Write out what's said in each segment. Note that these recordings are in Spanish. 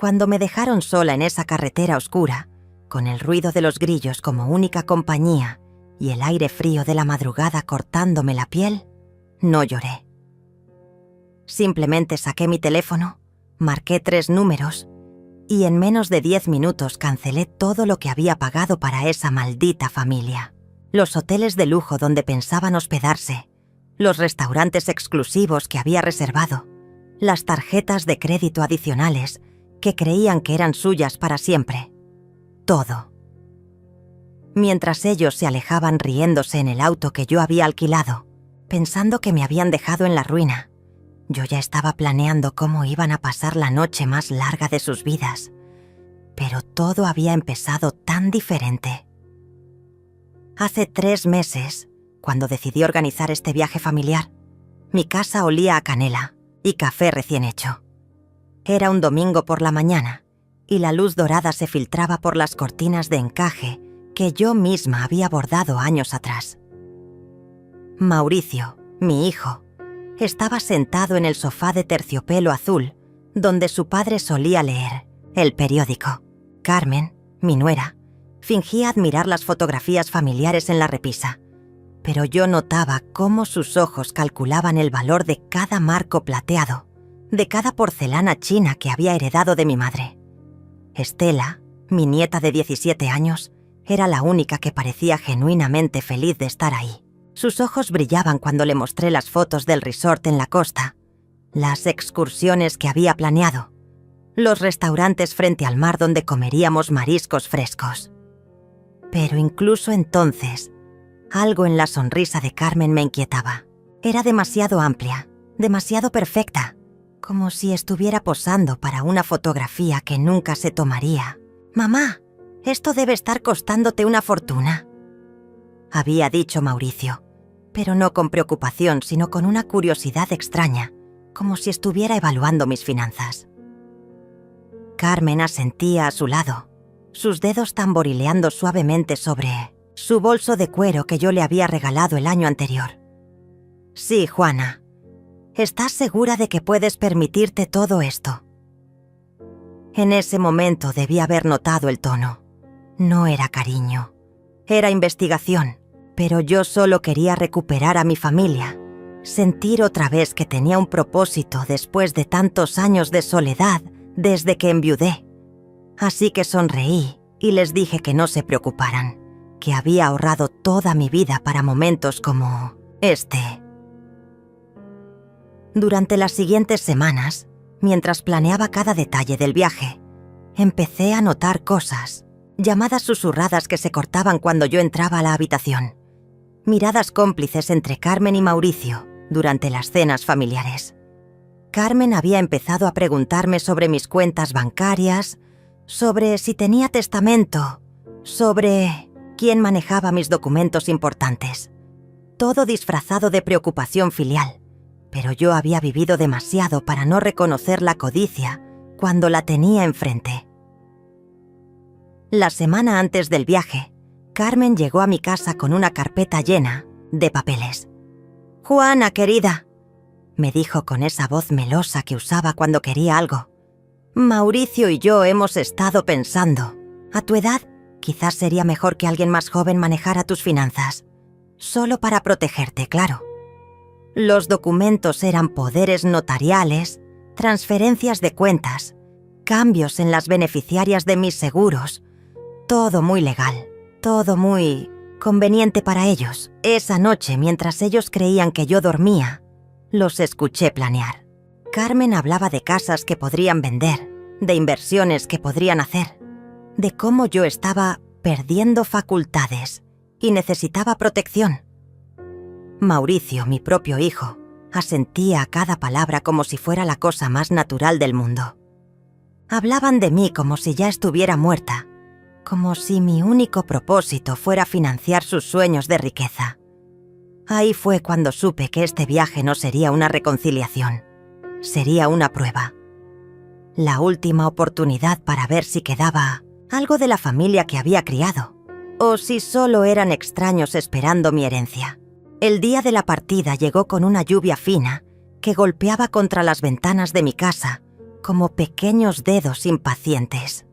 Cuando me dejaron sola en esa carretera oscura, con el ruido de los grillos como única compañía y el aire frío de la madrugada cortándome la piel, no lloré. Simplemente saqué mi teléfono, marqué 3 números y en menos de 10 minutos cancelé todo lo que había pagado para esa maldita familia. Los hoteles de lujo donde pensaban hospedarse, los restaurantes exclusivos que había reservado, las tarjetas de crédito adicionales que creían que eran suyas para siempre. Todo. Mientras ellos se alejaban riéndose en el auto que yo había alquilado, pensando que me habían dejado en la ruina, yo ya estaba planeando cómo iban a pasar la noche más larga de sus vidas. Pero todo había empezado tan diferente. Hace 3 meses, cuando decidí organizar este viaje familiar, mi casa olía a canela y café recién hecho. Era un domingo por la mañana y la luz dorada se filtraba por las cortinas de encaje que yo misma había bordado años atrás. Mauricio, mi hijo, estaba sentado en el sofá de terciopelo azul donde su padre solía leer el periódico. Carmen, mi nuera, fingía admirar las fotografías familiares en la repisa, pero yo notaba cómo sus ojos calculaban el valor de cada marco plateado, de cada porcelana china que había heredado de mi madre. Estela, mi nieta de 17 años, era la única que parecía genuinamente feliz de estar ahí. Sus ojos brillaban cuando le mostré las fotos del resort en la costa, las excursiones que había planeado, los restaurantes frente al mar donde comeríamos mariscos frescos. Pero incluso entonces, algo en la sonrisa de Carmen me inquietaba. Era demasiado amplia, demasiado perfecta, como si estuviera posando para una fotografía que nunca se tomaría. «Mamá, esto debe estar costándote una fortuna», había dicho Mauricio, pero no con preocupación, sino con una curiosidad extraña, como si estuviera evaluando mis finanzas. Carmen asentía a su lado, sus dedos tamborileando suavemente sobre su bolso de cuero que yo le había regalado el año anterior. «Sí, Juana. ¿Estás segura de que puedes permitirte todo esto?» En ese momento debí haber notado el tono. No era cariño, era investigación, pero yo solo quería recuperar a mi familia, sentir otra vez que tenía un propósito después de tantos años de soledad desde que enviudé. Así que sonreí y les dije que no se preocuparan, que había ahorrado toda mi vida para momentos como este. Durante las siguientes semanas, mientras planeaba cada detalle del viaje, empecé a notar cosas, llamadas susurradas que se cortaban cuando yo entraba a la habitación, miradas cómplices entre Carmen y Mauricio durante las cenas familiares. Carmen había empezado a preguntarme sobre mis cuentas bancarias, sobre si tenía testamento, sobre quién manejaba mis documentos importantes. Todo disfrazado de preocupación filial, pero yo había vivido demasiado para no reconocer la codicia cuando la tenía enfrente. La semana antes del viaje, Carmen llegó a mi casa con una carpeta llena de papeles. «Juana, querida», me dijo con esa voz melosa que usaba cuando quería algo, «Mauricio y yo hemos estado pensando. A tu edad, quizás sería mejor que alguien más joven manejara tus finanzas. Solo para protegerte, claro. Los documentos eran poderes notariales, transferencias de cuentas, cambios en las beneficiarias de mis seguros. Todo muy legal, todo muy conveniente para ellos. Esa noche, mientras ellos creían que yo dormía, los escuché planear. Carmen hablaba de casas que podrían vender, de inversiones que podrían hacer, de cómo yo estaba perdiendo facultades y necesitaba protección. Mauricio, mi propio hijo, asentía a cada palabra como si fuera la cosa más natural del mundo. Hablaban de mí como si ya estuviera muerta, como si mi único propósito fuera financiar sus sueños de riqueza. Ahí fue cuando supe que este viaje no sería una reconciliación, sería una prueba. La última oportunidad para ver si quedaba algo de la familia que había criado, o si solo eran extraños esperando mi herencia. El día de la partida llegó con una lluvia fina que golpeaba contra las ventanas de mi casa como pequeños dedos impacientes.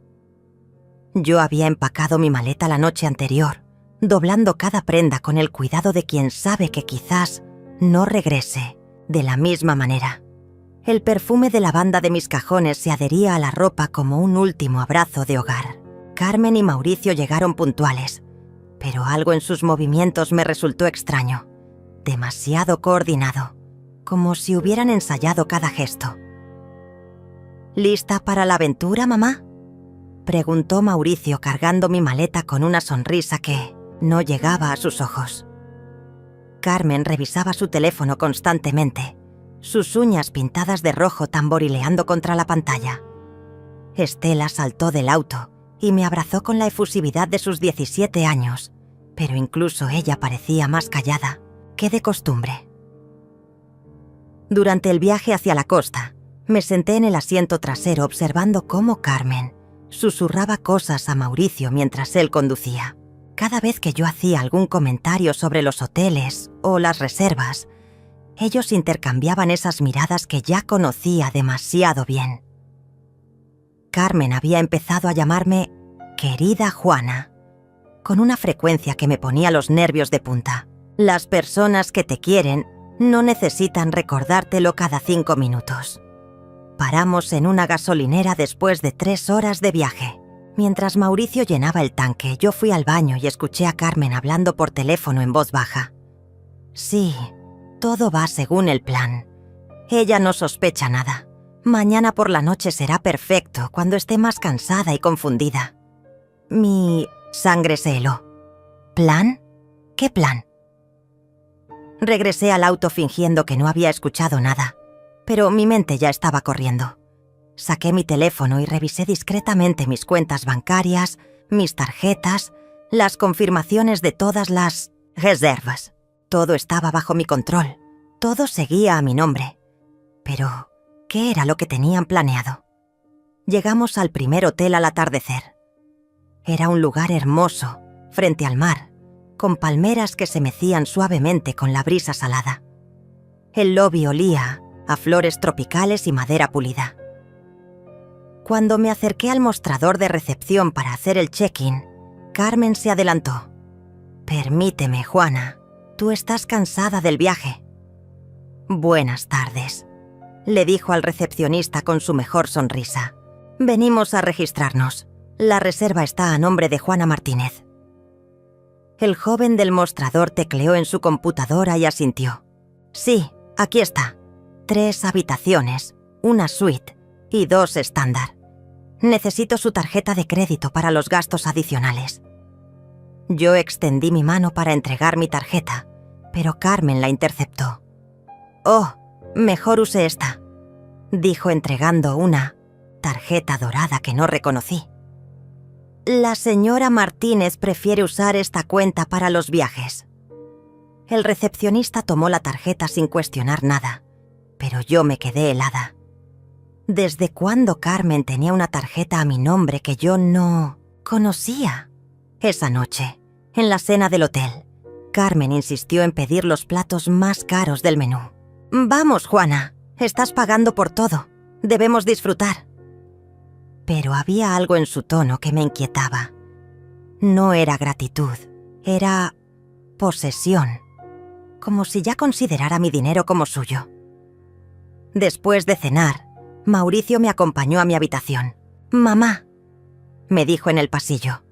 Yo había empacado mi maleta la noche anterior, doblando cada prenda con el cuidado de quien sabe que quizás no regrese de la misma manera. El perfume de lavanda de mis cajones se adhería a la ropa como un último abrazo de hogar. Carmen y Mauricio llegaron puntuales, pero algo en sus movimientos me resultó extraño, demasiado coordinado, como si hubieran ensayado cada gesto. ¿Lista para la aventura, mamá?, preguntó Mauricio cargando mi maleta con una sonrisa que no llegaba a sus ojos. Carmen revisaba su teléfono constantemente, sus uñas pintadas de rojo tamborileando contra la pantalla. Estela saltó del auto y me abrazó con la efusividad de sus 17 años, pero incluso ella parecía más callada que de costumbre. Durante el viaje hacia la costa, me senté en el asiento trasero observando cómo Carmen susurraba cosas a Mauricio mientras él conducía. Cada vez que yo hacía algún comentario sobre los hoteles o las reservas, ellos intercambiaban esas miradas que ya conocía demasiado bien. Carmen había empezado a llamarme «querida Juana», con una frecuencia que me ponía los nervios de punta. Las personas que te quieren no necesitan recordártelo cada 5 minutos. Paramos en una gasolinera después de 3 horas de viaje. Mientras Mauricio llenaba el tanque, yo fui al baño y escuché a Carmen hablando por teléfono en voz baja. Sí, todo va según el plan. Ella no sospecha nada. Mañana por la noche será perfecto cuando esté más cansada y confundida. Mi sangre se heló. ¿Plan? ¿Qué plan? Regresé al auto fingiendo que no había escuchado nada, pero mi mente ya estaba corriendo. Saqué mi teléfono y revisé discretamente mis cuentas bancarias, mis tarjetas, las confirmaciones de todas las reservas. Todo estaba bajo mi control, todo seguía a mi nombre. Pero, ¿qué era lo que tenían planeado? Llegamos al primer hotel al atardecer. Era un lugar hermoso, frente al mar, con palmeras que se mecían suavemente con la brisa salada. El lobby olía a flores tropicales y madera pulida. Cuando me acerqué al mostrador de recepción para hacer el check-in, Carmen se adelantó. «Permíteme, Juana, tú estás cansada del viaje». «Buenas tardes», le dijo al recepcionista con su mejor sonrisa. «Venimos a registrarnos. La reserva está a nombre de Juana Martínez». El joven del mostrador tecleó en su computadora y asintió. «Sí, aquí está. 3 habitaciones, una suite y 2 estándar. Necesito su tarjeta de crédito para los gastos adicionales». Yo extendí mi mano para entregar mi tarjeta, pero Carmen la interceptó. «Oh, mejor use esta», dijo entregando una tarjeta dorada que no reconocí. «La señora Martínez prefiere usar esta cuenta para los viajes». El recepcionista tomó la tarjeta sin cuestionar nada, pero yo me quedé helada. ¿Desde cuándo Carmen tenía una tarjeta a mi nombre que yo no conocía? Esa noche, en la cena del hotel, Carmen insistió en pedir los platos más caros del menú. «Vamos, Juana, estás pagando por todo. Debemos disfrutar». Pero había algo en su tono que me inquietaba. No era gratitud, era posesión, como si ya considerara mi dinero como suyo. Después de cenar, Mauricio me acompañó a mi habitación. «Mamá», me dijo en el pasillo,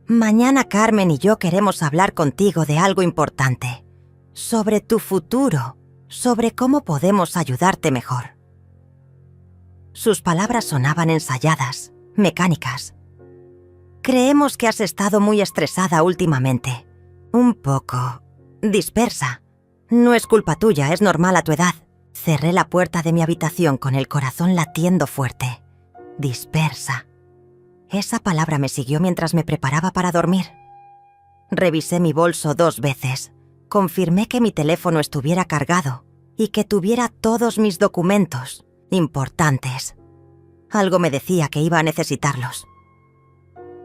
«mañana Carmen y yo queremos hablar contigo de algo importante, sobre tu futuro, sobre cómo podemos ayudarte mejor». Sus palabras sonaban ensayadas, mecánicas. «Creemos que has estado muy estresada últimamente, un poco dispersa. No es culpa tuya, es normal a tu edad». Cerré la puerta de mi habitación con el corazón latiendo fuerte. Dispersa. Esa palabra me siguió mientras me preparaba para dormir. Revisé mi bolso 2 veces. Confirmé que mi teléfono estuviera cargado y que tuviera todos mis documentos importantes. Algo me decía que iba a necesitarlos.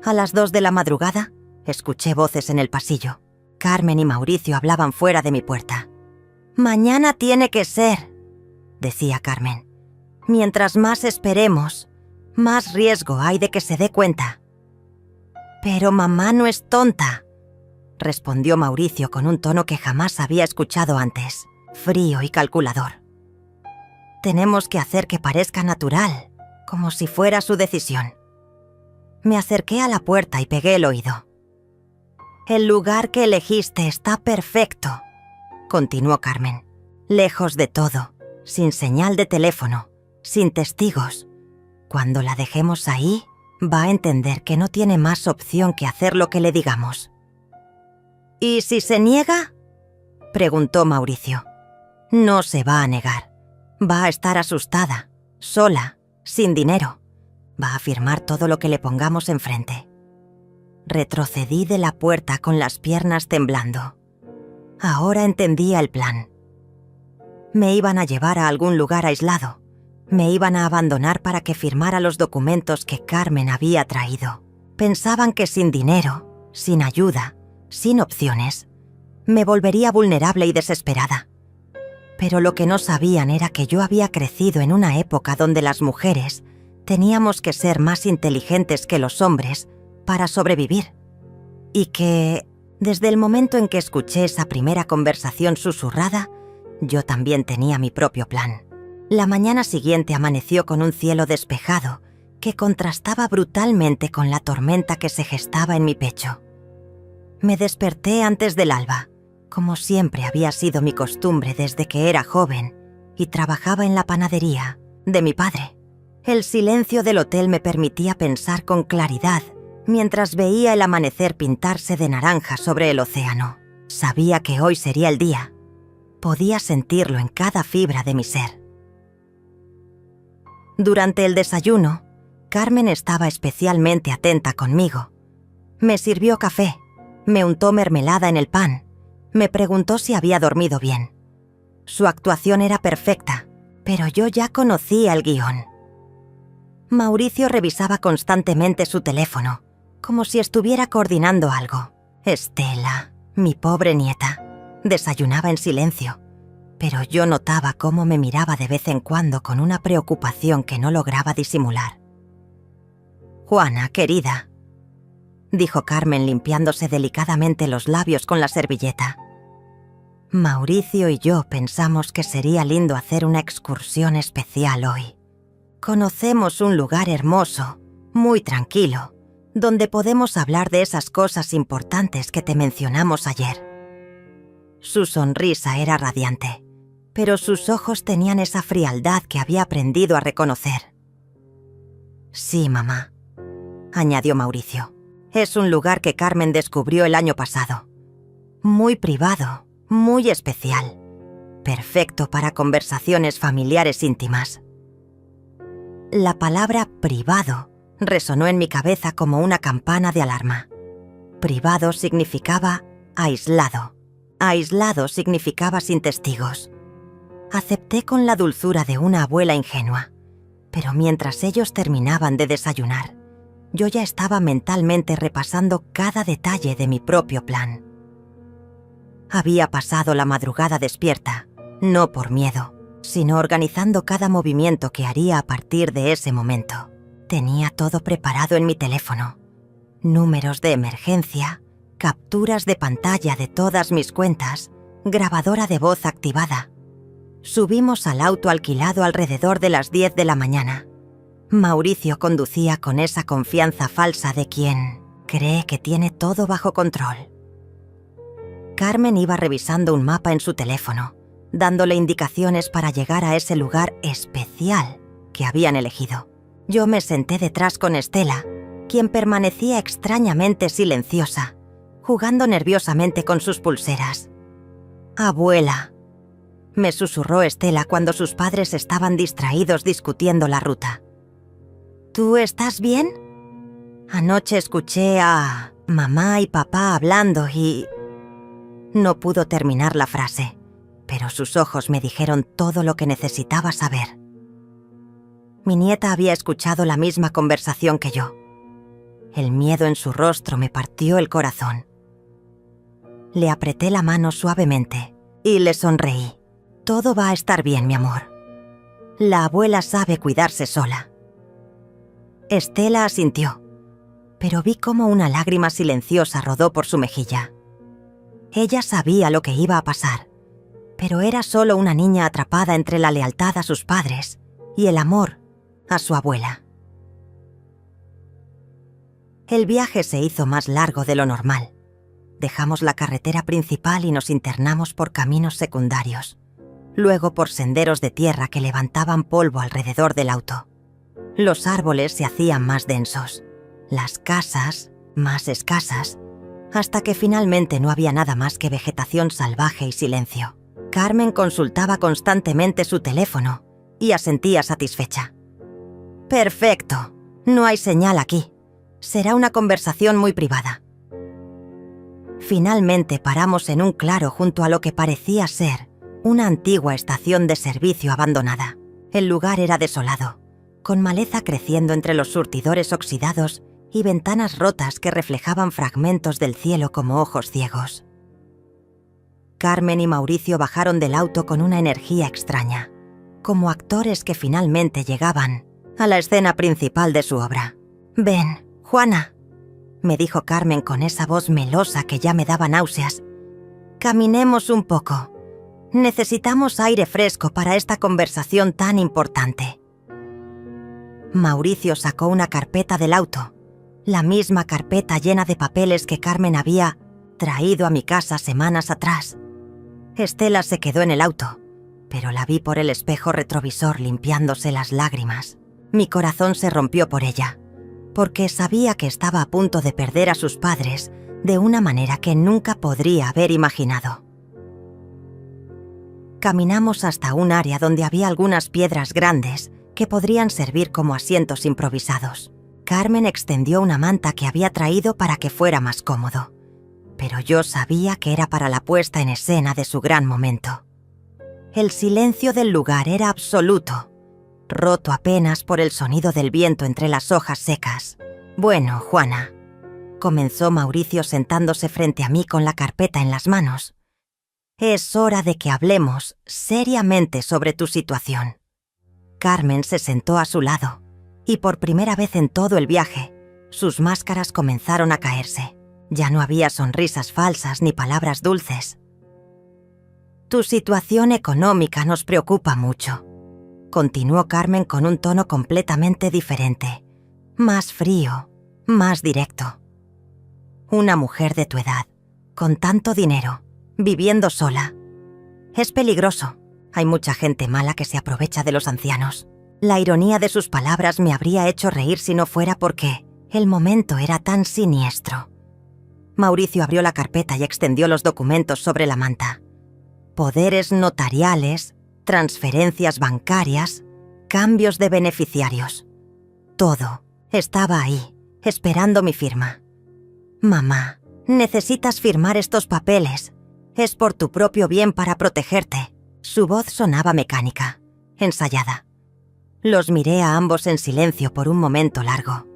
A las 2 de la madrugada, escuché voces en el pasillo. Carmen y Mauricio hablaban fuera de mi puerta. «Mañana tiene que ser», decía Carmen. Mientras más esperemos, más riesgo hay de que se dé cuenta. Pero mamá no es tonta, respondió Mauricio con un tono que jamás había escuchado antes, frío y calculador. Tenemos que hacer que parezca natural, como si fuera su decisión. Me acerqué a la puerta y pegué el oído. El lugar que elegiste está perfecto, continuó Carmen. Lejos de todo, sin señal de teléfono, sin testigos. Cuando la dejemos ahí, va a entender que no tiene más opción que hacer lo que le digamos. ¿Y si se niega?, preguntó Mauricio. No se va a negar. Va a estar asustada, sola, sin dinero. Va a afirmar todo lo que le pongamos enfrente. Retrocedí de la puerta con las piernas temblando. Ahora entendía el plan. Me iban a llevar a algún lugar aislado. Me iban a abandonar para que firmara los documentos que Carmen había traído. Pensaban que sin dinero, sin ayuda, sin opciones, me volvería vulnerable y desesperada. Pero lo que no sabían era que yo había crecido en una época donde las mujeres teníamos que ser más inteligentes que los hombres para sobrevivir. Y que, desde el momento en que escuché esa primera conversación susurrada, yo también tenía mi propio plan. La mañana siguiente amaneció con un cielo despejado que contrastaba brutalmente con la tormenta que se gestaba en mi pecho. Me desperté antes del alba, como siempre había sido mi costumbre desde que era joven y trabajaba en la panadería de mi padre. El silencio del hotel me permitía pensar con claridad mientras veía el amanecer pintarse de naranja sobre el océano. Sabía que hoy sería el día. Podía sentirlo en cada fibra de mi ser. Durante el desayuno, Carmen estaba especialmente atenta conmigo. Me sirvió café, me untó mermelada en el pan, me preguntó si había dormido bien. Su actuación era perfecta, pero yo ya conocía el guión. Mauricio revisaba constantemente su teléfono, como si estuviera coordinando algo. Estela, mi pobre nieta, desayunaba en silencio, pero yo notaba cómo me miraba de vez en cuando con una preocupación que no lograba disimular. «Juana, querida», dijo Carmen limpiándose delicadamente los labios con la servilleta. Mauricio y yo pensamos que sería lindo hacer una excursión especial hoy. Conocemos un lugar hermoso, muy tranquilo, donde podemos hablar de esas cosas importantes que te mencionamos ayer. Su sonrisa era radiante, pero sus ojos tenían esa frialdad que había aprendido a reconocer. «Sí, mamá», añadió Mauricio. «Es un lugar que Carmen descubrió el año pasado. Muy privado, muy especial. Perfecto para conversaciones familiares íntimas». La palabra privado resonó en mi cabeza como una campana de alarma. Privado significaba aislado. Aislado significaba sin testigos. Acepté con la dulzura de una abuela ingenua, pero mientras ellos terminaban de desayunar, yo ya estaba mentalmente repasando cada detalle de mi propio plan. Había pasado la madrugada despierta, no por miedo, sino organizando cada movimiento que haría a partir de ese momento. Tenía todo preparado en mi teléfono. Números de emergencia, capturas de pantalla de todas mis cuentas, grabadora de voz activada. Subimos al auto alquilado alrededor de las 10 de la mañana. Mauricio conducía con esa confianza falsa de quien cree que tiene todo bajo control. Carmen iba revisando un mapa en su teléfono, dándole indicaciones para llegar a ese lugar especial que habían elegido. Yo me senté detrás con Estela, quien permanecía extrañamente silenciosa, jugando nerviosamente con sus pulseras. «Abuela», me susurró Estela cuando sus padres estaban distraídos discutiendo la ruta. «¿Tú estás bien? Anoche escuché a mamá y papá hablando y...» No pudo terminar la frase, pero sus ojos me dijeron todo lo que necesitaba saber. Mi nieta había escuchado la misma conversación que yo. El miedo en su rostro me partió el corazón. Le apreté la mano suavemente y le sonreí. «Todo va a estar bien, mi amor». La abuela sabe cuidarse sola. Estela asintió, pero vi cómo una lágrima silenciosa rodó por su mejilla. Ella sabía lo que iba a pasar, pero era solo una niña atrapada entre la lealtad a sus padres y el amor a su abuela. El viaje se hizo más largo de lo normal. Dejamos la carretera principal y nos internamos por caminos secundarios, luego por senderos de tierra que levantaban polvo alrededor del auto. Los árboles se hacían más densos, las casas más escasas, hasta que finalmente no había nada más que vegetación salvaje y silencio. Carmen consultaba constantemente su teléfono y asentía satisfecha. «Perfecto, no hay señal aquí. Será una conversación muy privada». Finalmente paramos en un claro junto a lo que parecía ser una antigua estación de servicio abandonada. El lugar era desolado, con maleza creciendo entre los surtidores oxidados y ventanas rotas que reflejaban fragmentos del cielo como ojos ciegos. Carmen y Mauricio bajaron del auto con una energía extraña, como actores que finalmente llegaban a la escena principal de su obra. «Ven, Juana», me dijo Carmen con esa voz melosa que ya me daba náuseas. «Caminemos un poco. Necesitamos aire fresco para esta conversación tan importante». Mauricio sacó una carpeta del auto, la misma carpeta llena de papeles que Carmen había traído a mi casa semanas atrás. Estela se quedó en el auto, pero la vi por el espejo retrovisor limpiándose las lágrimas. Mi corazón se rompió por ella, porque sabía que estaba a punto de perder a sus padres de una manera que nunca podría haber imaginado. Caminamos hasta un área donde había algunas piedras grandes que podrían servir como asientos improvisados. Carmen extendió una manta que había traído para que fuera más cómodo, pero yo sabía que era para la puesta en escena de su gran momento. El silencio del lugar era absoluto, roto apenas por el sonido del viento entre las hojas secas. «Bueno, Juana», comenzó Mauricio sentándose frente a mí con la carpeta en las manos, «es hora de que hablemos seriamente sobre tu situación». Carmen se sentó a su lado, y por primera vez en todo el viaje, sus máscaras comenzaron a caerse. Ya no había sonrisas falsas ni palabras dulces. «Tu situación económica nos preocupa mucho», continuó Carmen con un tono completamente diferente, más frío, más directo. «Una mujer de tu edad, con tanto dinero, viviendo sola. Es peligroso. Hay mucha gente mala que se aprovecha de los ancianos». La ironía de sus palabras me habría hecho reír si no fuera porque el momento era tan siniestro. Mauricio abrió la carpeta y extendió los documentos sobre la manta. Poderes notariales, transferencias bancarias, cambios de beneficiarios. Todo estaba ahí, esperando mi firma. «Mamá, necesitas firmar estos papeles. Es por tu propio bien para protegerte». Su voz sonaba mecánica, ensayada. Los miré a ambos en silencio por un momento largo.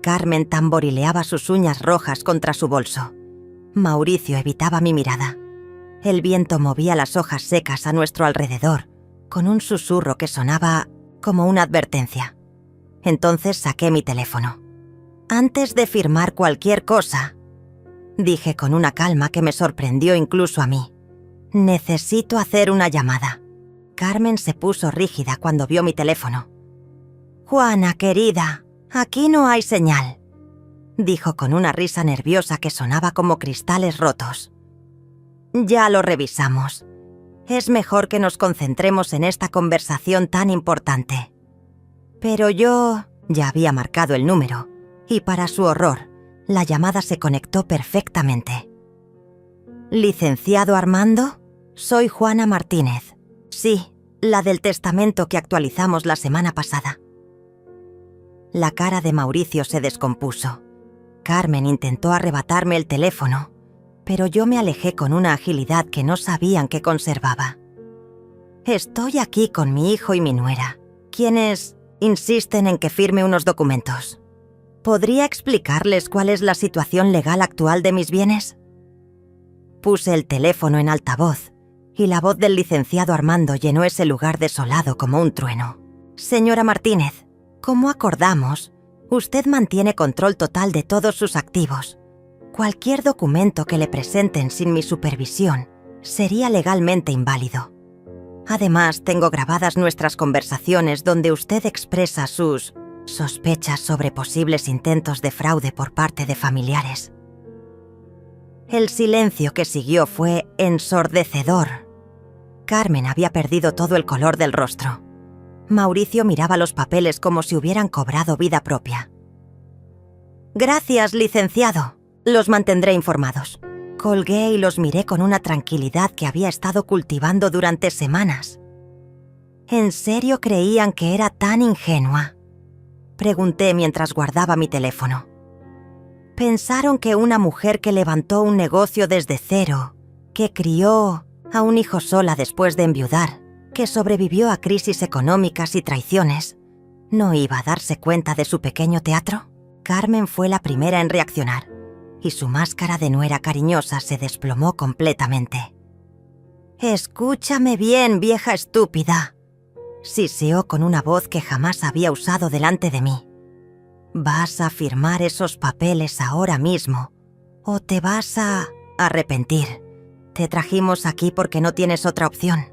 Carmen tamborileaba sus uñas rojas contra su bolso. Mauricio evitaba mi mirada. El viento movía las hojas secas a nuestro alrededor, con un susurro que sonaba como una advertencia. Entonces saqué mi teléfono. «Antes de firmar cualquier cosa», dije con una calma que me sorprendió incluso a mí, «necesito hacer una llamada». Carmen se puso rígida cuando vio mi teléfono. «Juana, querida, aquí no hay señal», dijo con una risa nerviosa que sonaba como cristales rotos. «Ya lo revisamos. Es mejor que nos concentremos en esta conversación tan importante». Pero yo ya había marcado el número, y para su horror, la llamada se conectó perfectamente. «Licenciado Armando, soy Juana Martínez. Sí, la del testamento que actualizamos la semana pasada». La cara de Mauricio se descompuso. Carmen intentó arrebatarme el teléfono, pero yo me alejé con una agilidad que no sabían que conservaba. «Estoy aquí con mi hijo y mi nuera, quienes insisten en que firme unos documentos. ¿Podría explicarles cuál es la situación legal actual de mis bienes?» Puse el teléfono en altavoz y la voz del licenciado Armando llenó ese lugar desolado como un trueno. Señora Martínez, como acordamos, usted mantiene control total de todos sus activos. Cualquier documento que le presenten sin mi supervisión sería legalmente inválido. Además, tengo grabadas nuestras conversaciones donde usted expresa sus sospechas sobre posibles intentos de fraude por parte de familiares. El silencio que siguió fue ensordecedor. Carmen había perdido todo el color del rostro. Mauricio miraba los papeles como si hubieran cobrado vida propia. «Gracias, licenciado. Los mantendré informados». Colgué y los miré con una tranquilidad que había estado cultivando durante semanas. ¿En serio creían que era tan ingenua?, pregunté mientras guardaba mi teléfono. ¿Pensaron que una mujer que levantó un negocio desde cero, que crió a un hijo sola después de enviudar, que sobrevivió a crisis económicas y traiciones, no iba a darse cuenta de su pequeño teatro? Carmen fue la primera en reaccionar, y su máscara de nuera cariñosa se desplomó completamente. «Escúchame bien, vieja estúpida», siseó con una voz que jamás había usado delante de mí. «Vas a firmar esos papeles ahora mismo, o te vas a arrepentir. Te trajimos aquí porque no tienes otra opción».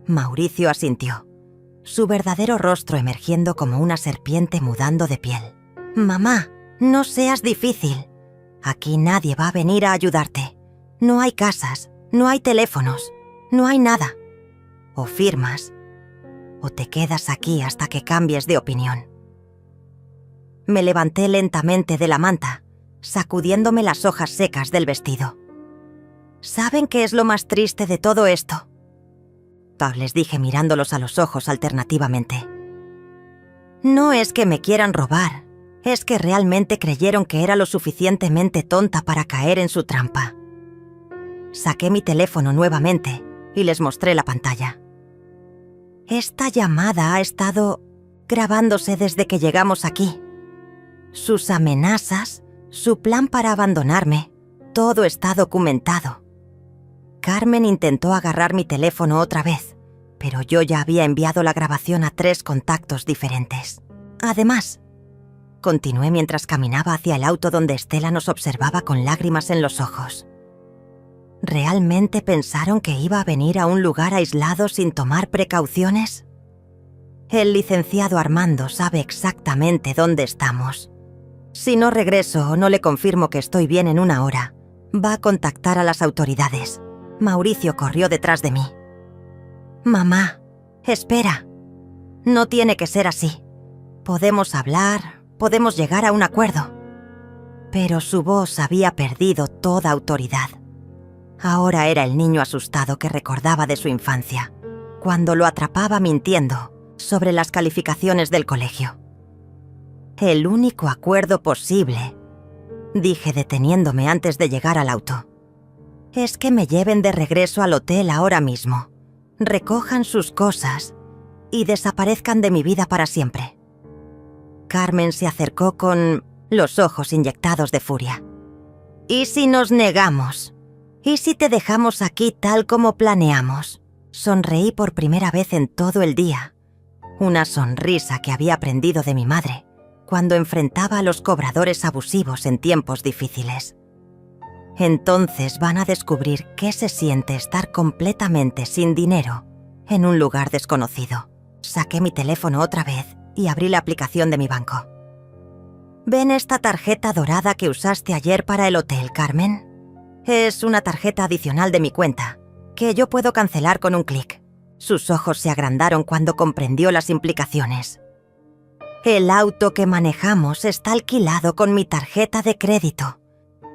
Mauricio asintió, su verdadero rostro emergiendo como una serpiente mudando de piel. «Mamá, no seas difícil. Aquí nadie va a venir a ayudarte. No hay casas, no hay teléfonos, no hay nada. O firmas, o te quedas aquí hasta que cambies de opinión». Me levanté lentamente de la manta, sacudiéndome las hojas secas del vestido. ¿Saben qué es lo más triste de todo esto?, les dije mirándolos a los ojos alternativamente. No es que me quieran robar, es que realmente creyeron que era lo suficientemente tonta para caer en su trampa. Saqué mi teléfono nuevamente y les mostré la pantalla. Esta llamada ha estado grabándose desde que llegamos aquí. Sus amenazas, su plan para abandonarme, todo está documentado. Carmen intentó agarrar mi teléfono otra vez, pero yo ya había enviado la grabación a 3 contactos diferentes. Además, continué mientras caminaba hacia el auto donde Estela nos observaba con lágrimas en los ojos. ¿Realmente pensaron que iba a venir a un lugar aislado sin tomar precauciones? El licenciado Armando sabe exactamente dónde estamos. Si no regreso o no le confirmo que estoy bien en 1 hora, va a contactar a las autoridades. Mauricio corrió detrás de mí. «Mamá, espera. No tiene que ser así. Podemos hablar, podemos llegar a un acuerdo». Pero su voz había perdido toda autoridad. Ahora era el niño asustado que recordaba de su infancia, cuando lo atrapaba mintiendo sobre las calificaciones del colegio. «El único acuerdo posible», dije deteniéndome antes de llegar al auto, «es que me lleven de regreso al hotel ahora mismo, recojan sus cosas y desaparezcan de mi vida para siempre». Carmen se acercó con los ojos inyectados de furia. «¿Y si nos negamos? ¿Y si te dejamos aquí tal como planeamos?». Sonreí por primera vez en todo el día, una sonrisa que había aprendido de mi madre cuando enfrentaba a los cobradores abusivos en tiempos difíciles. Entonces van a descubrir qué se siente estar completamente sin dinero en un lugar desconocido. Saqué mi teléfono otra vez y abrí la aplicación de mi banco. ¿Ven esta tarjeta dorada que usaste ayer para el hotel, Carmen? Es una tarjeta adicional de mi cuenta, que yo puedo cancelar con un clic. Sus ojos se agrandaron cuando comprendió las implicaciones. El auto que manejamos está alquilado con mi tarjeta de crédito.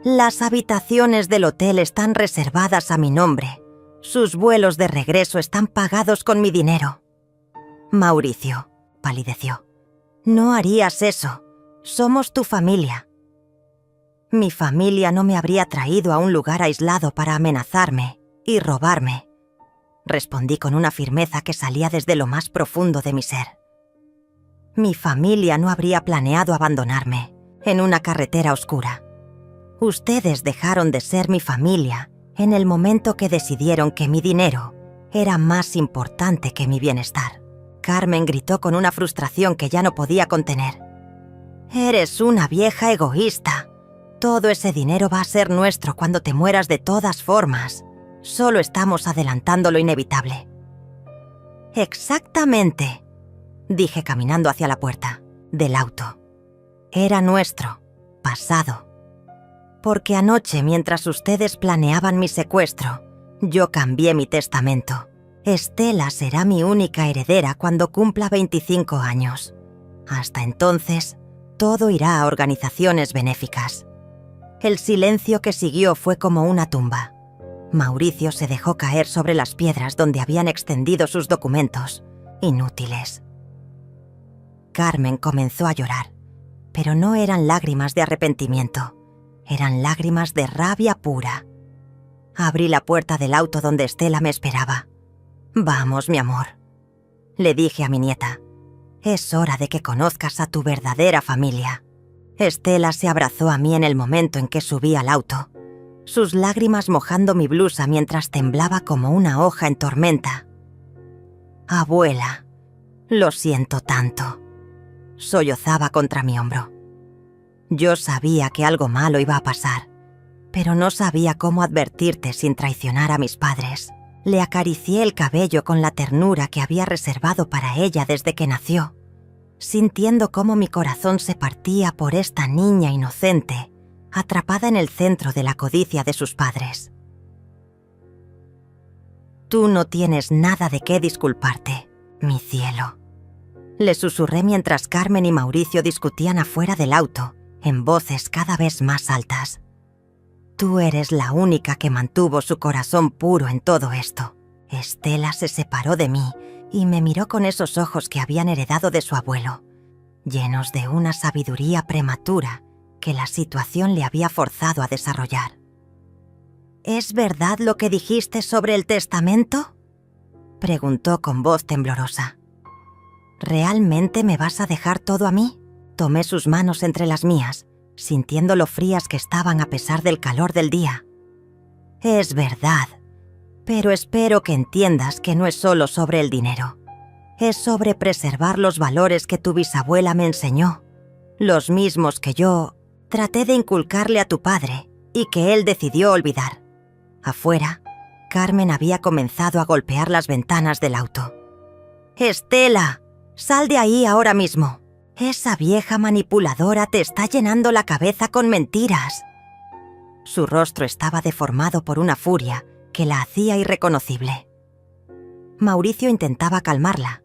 Las habitaciones del hotel están reservadas a mi nombre. Sus vuelos de regreso están pagados con mi dinero. Mauricio palideció. No harías eso. Somos tu familia. Mi familia no me habría traído a un lugar aislado para amenazarme y robarme. Respondí con una firmeza que salía desde lo más profundo de mi ser. Mi familia no habría planeado abandonarme en una carretera oscura. Ustedes dejaron de ser mi familia en el momento que decidieron que mi dinero era más importante que mi bienestar. Carmen gritó con una frustración que ya no podía contener. «Eres una vieja egoísta. Todo ese dinero va a ser nuestro cuando te mueras de todas formas. Solo estamos adelantando lo inevitable». «Exactamente», dije caminando hacia la puerta del auto. «Era nuestro, pasado. Porque anoche, mientras ustedes planeaban mi secuestro, yo cambié mi testamento. Estela será mi única heredera cuando cumpla 25 años. Hasta entonces, todo irá a organizaciones benéficas». El silencio que siguió fue como una tumba. Mauricio se dejó caer sobre las piedras donde habían extendido sus documentos, inútiles. Carmen comenzó a llorar, pero no eran lágrimas de arrepentimiento, eran lágrimas de rabia pura. Abrí la puerta del auto donde Estela me esperaba. «Vamos, mi amor», le dije a mi nieta. «Es hora de que conozcas a tu verdadera familia». Estela se abrazó a mí en el momento en que subí al auto, sus lágrimas mojando mi blusa mientras temblaba como una hoja en tormenta. «Abuela, lo siento tanto», sollozaba contra mi hombro. Yo sabía que algo malo iba a pasar, pero no sabía cómo advertirte sin traicionar a mis padres. Le acaricié el cabello con la ternura que había reservado para ella desde que nació, sintiendo cómo mi corazón se partía por esta niña inocente, atrapada en el centro de la codicia de sus padres. «Tú no tienes nada de qué disculparte, mi cielo», le susurré mientras Carmen y Mauricio discutían afuera del auto, en voces cada vez más altas. «Tú eres la única que mantuvo su corazón puro en todo esto». Estela se separó de mí y me miró con esos ojos que habían heredado de su abuelo, llenos de una sabiduría prematura que la situación le había forzado a desarrollar. «¿Es verdad lo que dijiste sobre el testamento?», preguntó con voz temblorosa. «¿Realmente me vas a dejar todo a mí?». Tomé sus manos entre las mías, sintiendo lo frías que estaban a pesar del calor del día. «Es verdad, pero espero que entiendas que no es solo sobre el dinero. Es sobre preservar los valores que tu bisabuela me enseñó, los mismos que yo traté de inculcarle a tu padre y que él decidió olvidar». Afuera, Carmen había comenzado a golpear las ventanas del auto. «Estela, sal de ahí ahora mismo. Esa vieja manipuladora te está llenando la cabeza con mentiras». Su rostro estaba deformado por una furia que la hacía irreconocible. Mauricio intentaba calmarla,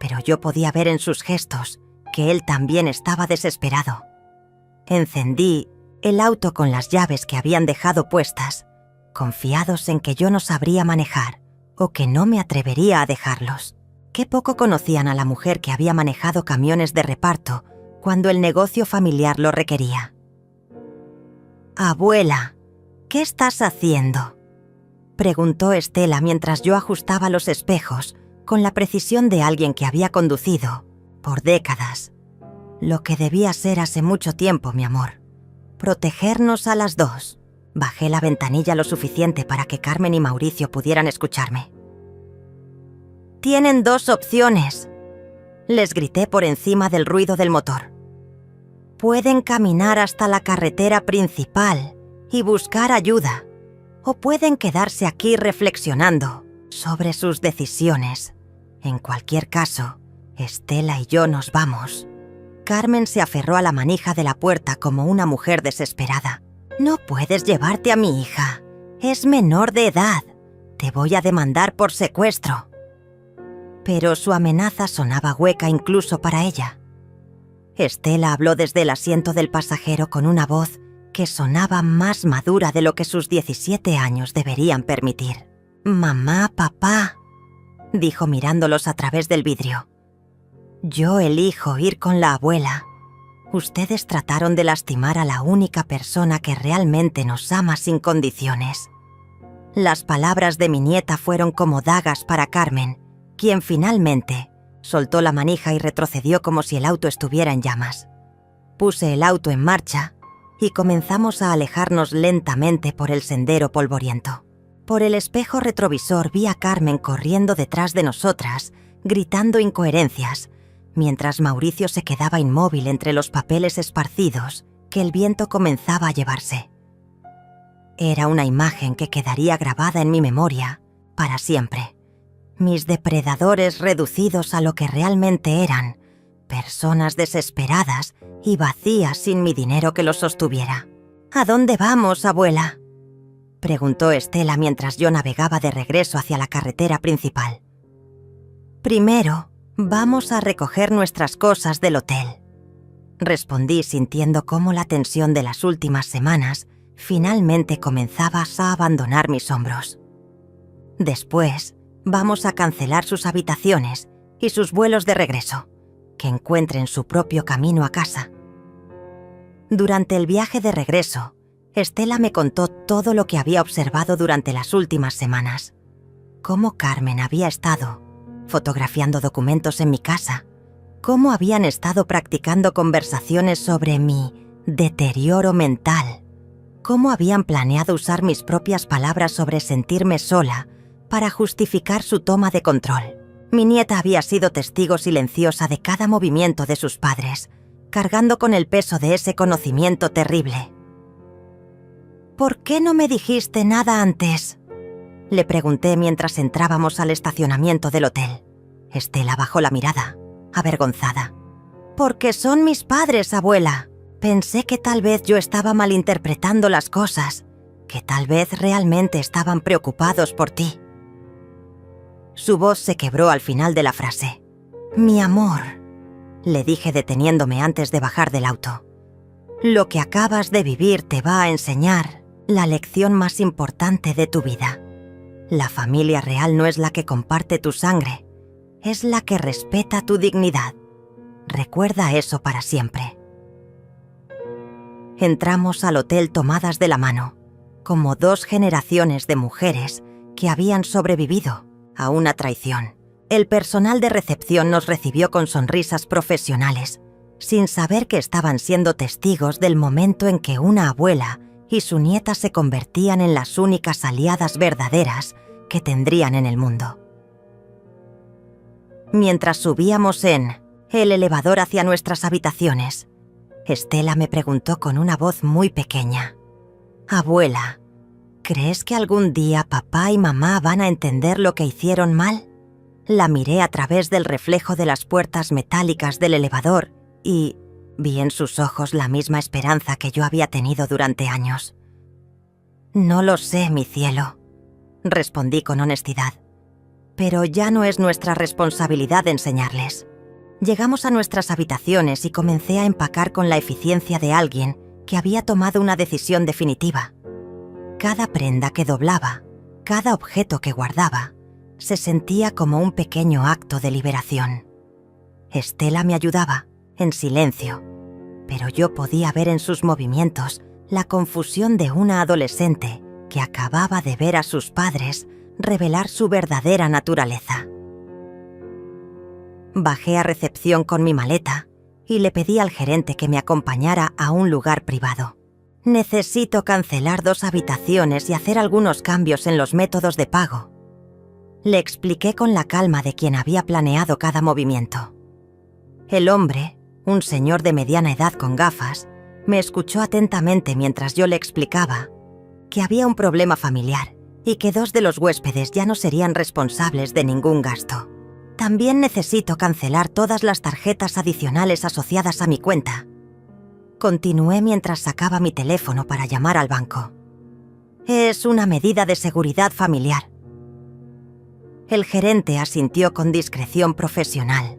pero yo podía ver en sus gestos que él también estaba desesperado. Encendí el auto con las llaves que habían dejado puestas, confiados en que yo no sabría manejar o que no me atrevería a dejarlos. Qué poco conocían a la mujer que había manejado camiones de reparto cuando el negocio familiar lo requería. «Abuela, ¿qué estás haciendo?», preguntó Estela mientras yo ajustaba los espejos con la precisión de alguien que había conducido, por décadas, lo que debía ser hace mucho tiempo, mi amor. Protegernos a las dos. Bajé la ventanilla lo suficiente para que Carmen y Mauricio pudieran escucharme. «Tienen dos opciones», les grité por encima del ruido del motor. «Pueden caminar hasta la carretera principal y buscar ayuda, o pueden quedarse aquí reflexionando sobre sus decisiones. En cualquier caso, Estela y yo nos vamos». Carmen se aferró a la manija de la puerta como una mujer desesperada. «No puedes llevarte a mi hija. Es menor de edad. Te voy a demandar por secuestro». Pero su amenaza sonaba hueca incluso para ella. Estela habló desde el asiento del pasajero con una voz que sonaba más madura de lo que sus 17 años deberían permitir. «Mamá, papá», dijo mirándolos a través del vidrio. «Yo elijo ir con la abuela. Ustedes trataron de lastimar a la única persona que realmente nos ama sin condiciones». Las palabras de mi nieta fueron como dagas para Carmen, quien finalmente soltó la manija y retrocedió como si el auto estuviera en llamas. Puse el auto en marcha y comenzamos a alejarnos lentamente por el sendero polvoriento. Por el espejo retrovisor vi a Carmen corriendo detrás de nosotras, gritando incoherencias, mientras Mauricio se quedaba inmóvil entre los papeles esparcidos que el viento comenzaba a llevarse. Era una imagen que quedaría grabada en mi memoria para siempre. Mis depredadores reducidos a lo que realmente eran, personas desesperadas y vacías sin mi dinero que los sostuviera. «¿A dónde vamos, abuela?», preguntó Estela mientras yo navegaba de regreso hacia la carretera principal. «Primero, vamos a recoger nuestras cosas del hotel», respondí sintiendo cómo la tensión de las últimas semanas finalmente comenzaba a abandonar mis hombros. «Después, vamos a cancelar sus habitaciones y sus vuelos de regreso, que encuentren su propio camino a casa». Durante el viaje de regreso, Estela me contó todo lo que había observado durante las últimas semanas. Cómo Carmen había estado fotografiando documentos en mi casa, cómo habían estado practicando conversaciones sobre mi deterioro mental, cómo habían planeado usar mis propias palabras sobre sentirme sola para justificar su toma de control. Mi nieta había sido testigo silenciosa de cada movimiento de sus padres, cargando con el peso de ese conocimiento terrible. «¿Por qué no me dijiste nada antes?», le pregunté mientras entrábamos al estacionamiento del hotel. Estela bajó la mirada, avergonzada. «Porque son mis padres, abuela. Pensé que tal vez yo estaba malinterpretando las cosas, que tal vez realmente estaban preocupados por ti». Su voz se quebró al final de la frase. «Mi amor», le dije deteniéndome antes de bajar del auto. «Lo que acabas de vivir te va a enseñar la lección más importante de tu vida. La familia real no es la que comparte tu sangre, es la que respeta tu dignidad. Recuerda eso para siempre». Entramos al hotel tomadas de la mano, como dos generaciones de mujeres que habían sobrevivido a una traición. El personal de recepción nos recibió con sonrisas profesionales, sin saber que estaban siendo testigos del momento en que una abuela y su nieta se convertían en las únicas aliadas verdaderas que tendrían en el mundo. Mientras subíamos en el elevador hacia nuestras habitaciones, Estela me preguntó con una voz muy pequeña: «Abuela, ¿crees que algún día papá y mamá van a entender lo que hicieron mal?». La miré a través del reflejo de las puertas metálicas del elevador y vi en sus ojos la misma esperanza que yo había tenido durante años. «No lo sé, mi cielo», respondí con honestidad. «Pero ya no es nuestra responsabilidad enseñarles». Llegamos a nuestras habitaciones y comencé a empacar con la eficiencia de alguien que había tomado una decisión definitiva. Cada prenda que doblaba, cada objeto que guardaba, se sentía como un pequeño acto de liberación. Estela me ayudaba, en silencio, pero yo podía ver en sus movimientos la confusión de una adolescente que acababa de ver a sus padres revelar su verdadera naturaleza. Bajé a recepción con mi maleta y le pedí al gerente que me acompañara a un lugar privado. «Necesito cancelar 2 habitaciones y hacer algunos cambios en los métodos de pago», le expliqué con la calma de quien había planeado cada movimiento. El hombre, un señor de mediana edad con gafas, me escuchó atentamente mientras yo le explicaba que había un problema familiar y que 2 de los huéspedes ya no serían responsables de ningún gasto. «También necesito cancelar todas las tarjetas adicionales asociadas a mi cuenta», continué mientras sacaba mi teléfono para llamar al banco. «Es una medida de seguridad familiar». El gerente asintió con discreción profesional,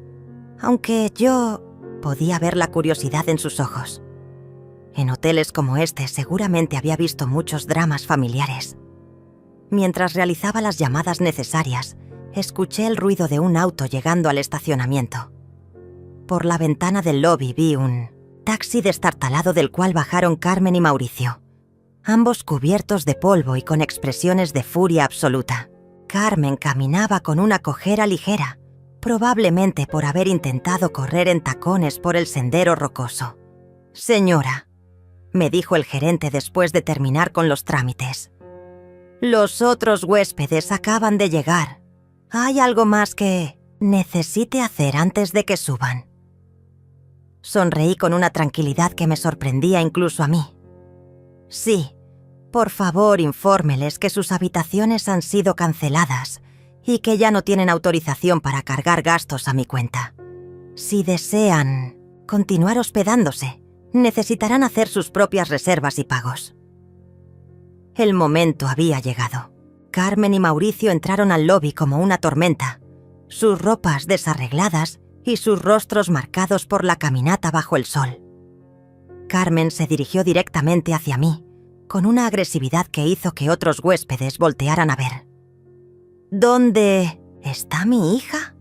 aunque yo podía ver la curiosidad en sus ojos. En hoteles como este seguramente había visto muchos dramas familiares. Mientras realizaba las llamadas necesarias, escuché el ruido de un auto llegando al estacionamiento. Por la ventana del lobby vi un taxi destartalado del cual bajaron Carmen y Mauricio, ambos cubiertos de polvo y con expresiones de furia absoluta. Carmen caminaba con una cojera ligera, probablemente por haber intentado correr en tacones por el sendero rocoso. «Señora», me dijo el gerente después de terminar con los trámites, «los otros huéspedes acaban de llegar. ¿Hay algo más que necesite hacer antes de que suban. Sonreí con una tranquilidad que me sorprendía incluso a mí. Sí, por favor, infórmeles que sus habitaciones han sido canceladas y que ya no tienen autorización para cargar gastos a mi cuenta. Si desean continuar hospedándose, necesitarán hacer sus propias reservas y pagos. El momento había llegado. Carmen y Mauricio entraron al lobby como una tormenta, sus ropas desarregladas y sus rostros marcados por la caminata bajo el sol. Carmen se dirigió directamente hacia mí, con una agresividad que hizo que otros huéspedes voltearan a ver. ¿Dónde está mi hija?,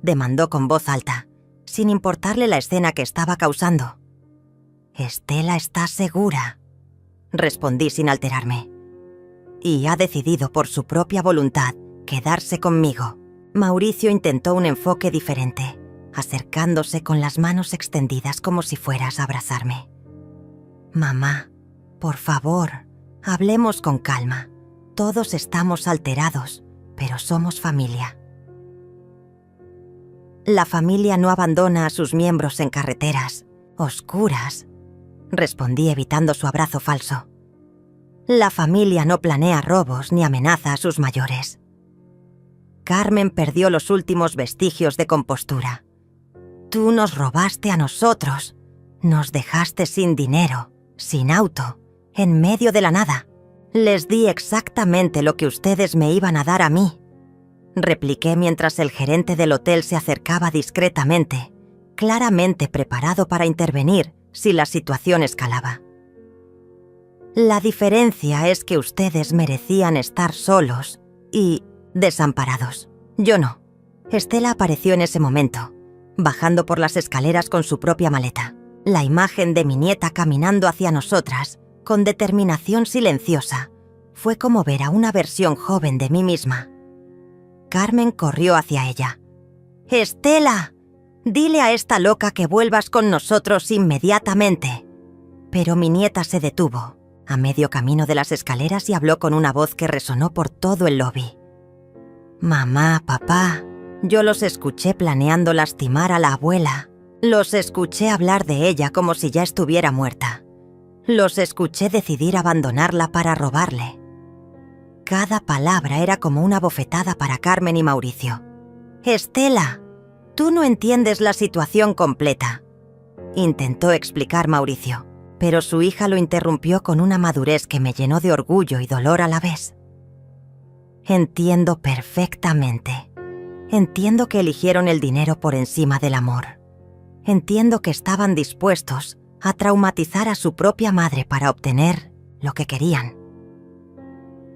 demandó con voz alta, sin importarle la escena que estaba causando. «Estela está segura», respondí sin alterarme. «Y ha decidido por su propia voluntad quedarse conmigo». Mauricio intentó un enfoque diferente, acercándose con las manos extendidas como si fueras a abrazarme. «Mamá, por favor, hablemos con calma. Todos estamos alterados, pero somos familia». «La familia no abandona a sus miembros en carreteras oscuras», respondí evitando su abrazo falso. «La familia no planea robos ni amenaza a sus mayores». Carmen perdió los últimos vestigios de compostura. «Tú nos robaste a nosotros. Nos dejaste sin dinero, sin auto, en medio de la nada. Les di exactamente lo que ustedes me iban a dar a mí», repliqué mientras el gerente del hotel se acercaba discretamente, claramente preparado para intervenir si la situación escalaba. «La diferencia es que ustedes merecían estar solos y desamparados. Yo no». Estela apareció en ese momento, bajando por las escaleras con su propia maleta. La imagen de mi nieta caminando hacia nosotras, con determinación silenciosa, fue como ver a una versión joven de mí misma. Carmen corrió hacia ella. «Estela, dile a esta loca que vuelvas con nosotros inmediatamente». Pero mi nieta se detuvo, a medio camino de las escaleras y habló con una voz que resonó por todo el lobby. «Mamá, papá, yo los escuché planeando lastimar a la abuela. Los escuché hablar de ella como si ya estuviera muerta. Los escuché decidir abandonarla para robarle». Cada palabra era como una bofetada para Carmen y Mauricio. «Estela, tú no entiendes la situación completa», intentó explicar Mauricio, pero su hija lo interrumpió con una madurez que me llenó de orgullo y dolor a la vez. «Entiendo perfectamente. Entiendo que eligieron el dinero por encima del amor. Entiendo que estaban dispuestos a traumatizar a su propia madre para obtener lo que querían».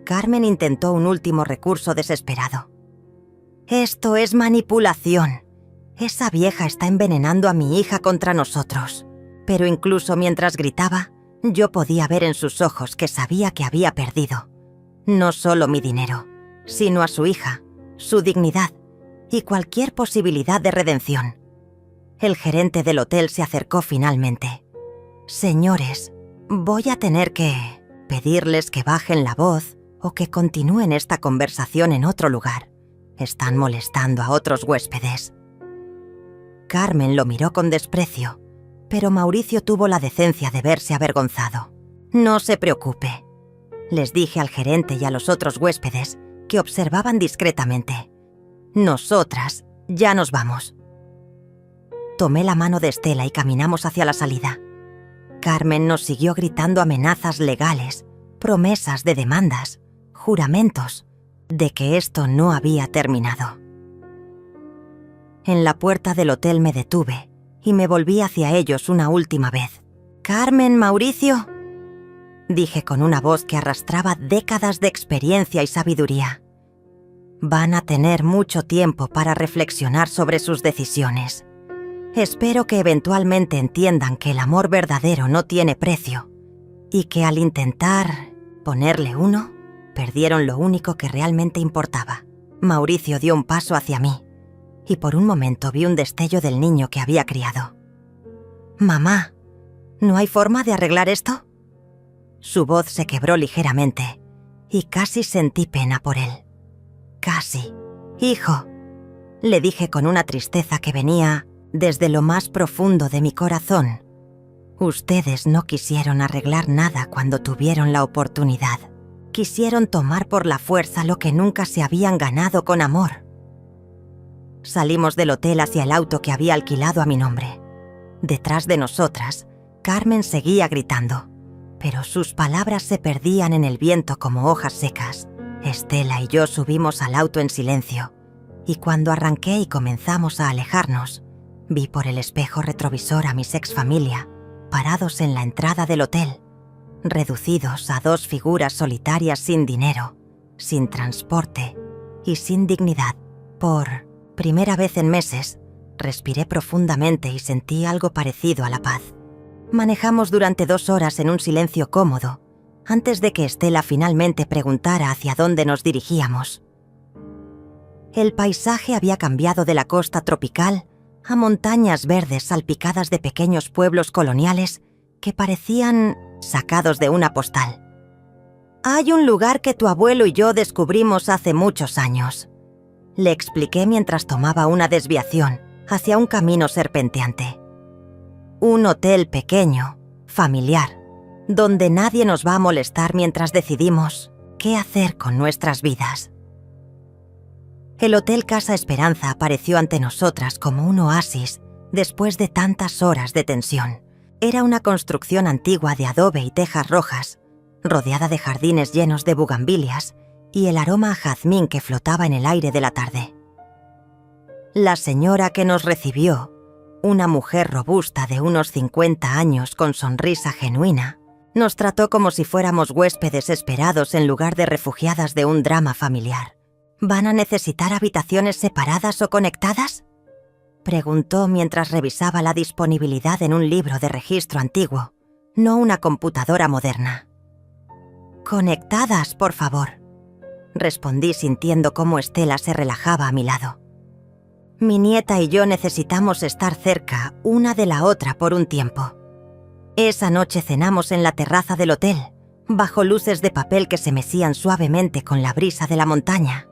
Carmen intentó un último recurso desesperado. «Esto es manipulación. Esa vieja está envenenando a mi hija contra nosotros». Pero incluso mientras gritaba, yo podía ver en sus ojos que sabía que había perdido. No solo mi dinero, sino a su hija, su dignidad y cualquier posibilidad de redención. El gerente del hotel se acercó finalmente. «Señores, voy a tener que pedirles que bajen la voz o que continúen esta conversación en otro lugar. Están molestando a otros huéspedes». Carmen lo miró con desprecio, pero Mauricio tuvo la decencia de verse avergonzado. «No se preocupe», les dije al gerente y a los otros huéspedes que observaban discretamente. «Nosotras ya nos vamos». Tomé la mano de Estela y caminamos hacia la salida. Carmen nos siguió gritando amenazas legales, promesas de demandas, juramentos de que esto no había terminado. En la puerta del hotel me detuve y me volví hacia ellos una última vez. «Carmen, Mauricio», dije con una voz que arrastraba décadas de experiencia y sabiduría. «Van a tener mucho tiempo para reflexionar sobre sus decisiones. Espero que eventualmente entiendan que el amor verdadero no tiene precio y que al intentar ponerle uno, perdieron lo único que realmente importaba». Mauricio dio un paso hacia mí y por un momento vi un destello del niño que había criado. «Mamá, ¿no hay forma de arreglar esto?». Su voz se quebró ligeramente y casi sentí pena por él. «Casi. Hijo, Le dije con una tristeza que venía desde lo más profundo de mi corazón. Ustedes no quisieron arreglar nada cuando tuvieron la oportunidad. Quisieron tomar por la fuerza lo que nunca se habían ganado con amor. Salimos del hotel hacia el auto que había alquilado a mi nombre. Detrás de nosotras, Carmen seguía gritando, pero sus palabras se perdían en el viento como hojas secas. Estela y yo subimos al auto en silencio, y cuando arranqué y comenzamos a alejarnos, vi por el espejo retrovisor a mis ex-familia, parados en la entrada del hotel, reducidos a 2 figuras solitarias sin dinero, sin transporte y sin dignidad. Por primera vez en meses, respiré profundamente y sentí algo parecido a la paz. Manejamos durante 2 horas en un silencio cómodo, antes de que Estela finalmente preguntara hacia dónde nos dirigíamos. El paisaje había cambiado de la costa tropical a montañas verdes salpicadas de pequeños pueblos coloniales que parecían sacados de una postal. «Hay un lugar que tu abuelo y yo descubrimos hace muchos años», le expliqué mientras tomaba una desviación hacia un camino serpenteante. «Un hotel pequeño, familiar, donde nadie nos va a molestar mientras decidimos qué hacer con nuestras vidas». El Hotel Casa Esperanza apareció ante nosotras como un oasis después de tantas horas de tensión. Era una construcción antigua de adobe y tejas rojas, rodeada de jardines llenos de bugambilias y el aroma a jazmín que flotaba en el aire de la tarde. La señora que nos recibió, una mujer robusta de unos 50 años con sonrisa genuina, nos trató como si fuéramos huéspedes esperados en lugar de refugiadas de un drama familiar. «¿Van a necesitar habitaciones separadas o conectadas?», preguntó mientras revisaba la disponibilidad en un libro de registro antiguo, no una computadora moderna. «Conectadas, por favor», respondí sintiendo cómo Estela se relajaba a mi lado. «Mi nieta y yo necesitamos estar cerca una de la otra por un tiempo». Esa noche cenamos en la terraza del hotel, bajo luces de papel que se mecían suavemente con la brisa de la montaña.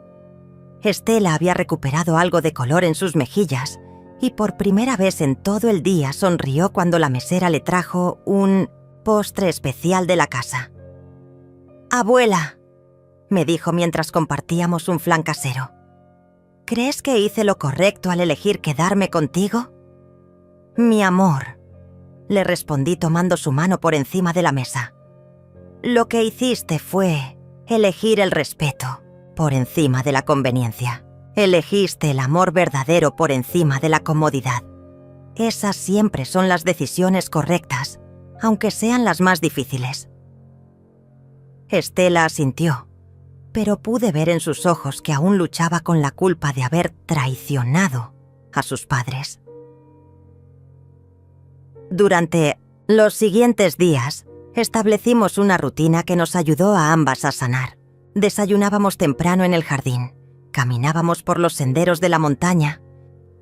Estela había recuperado algo de color en sus mejillas y por primera vez en todo el día sonrió cuando la mesera le trajo un postre especial de la casa. «Abuela», me dijo mientras compartíamos un flan casero, «¿crees que hice lo correcto al elegir quedarme contigo?». «Mi amor», le respondí tomando su mano por encima de la mesa. «Lo que hiciste fue elegir el respeto por encima de la conveniencia. Elegiste el amor verdadero por encima de la comodidad. Esas siempre son las decisiones correctas, aunque sean las más difíciles». Estela asintió, pero pude ver en sus ojos que aún luchaba con la culpa de haber traicionado a sus padres. Durante los siguientes días, establecimos una rutina que nos ayudó a ambas a sanar. Desayunábamos temprano en el jardín, caminábamos por los senderos de la montaña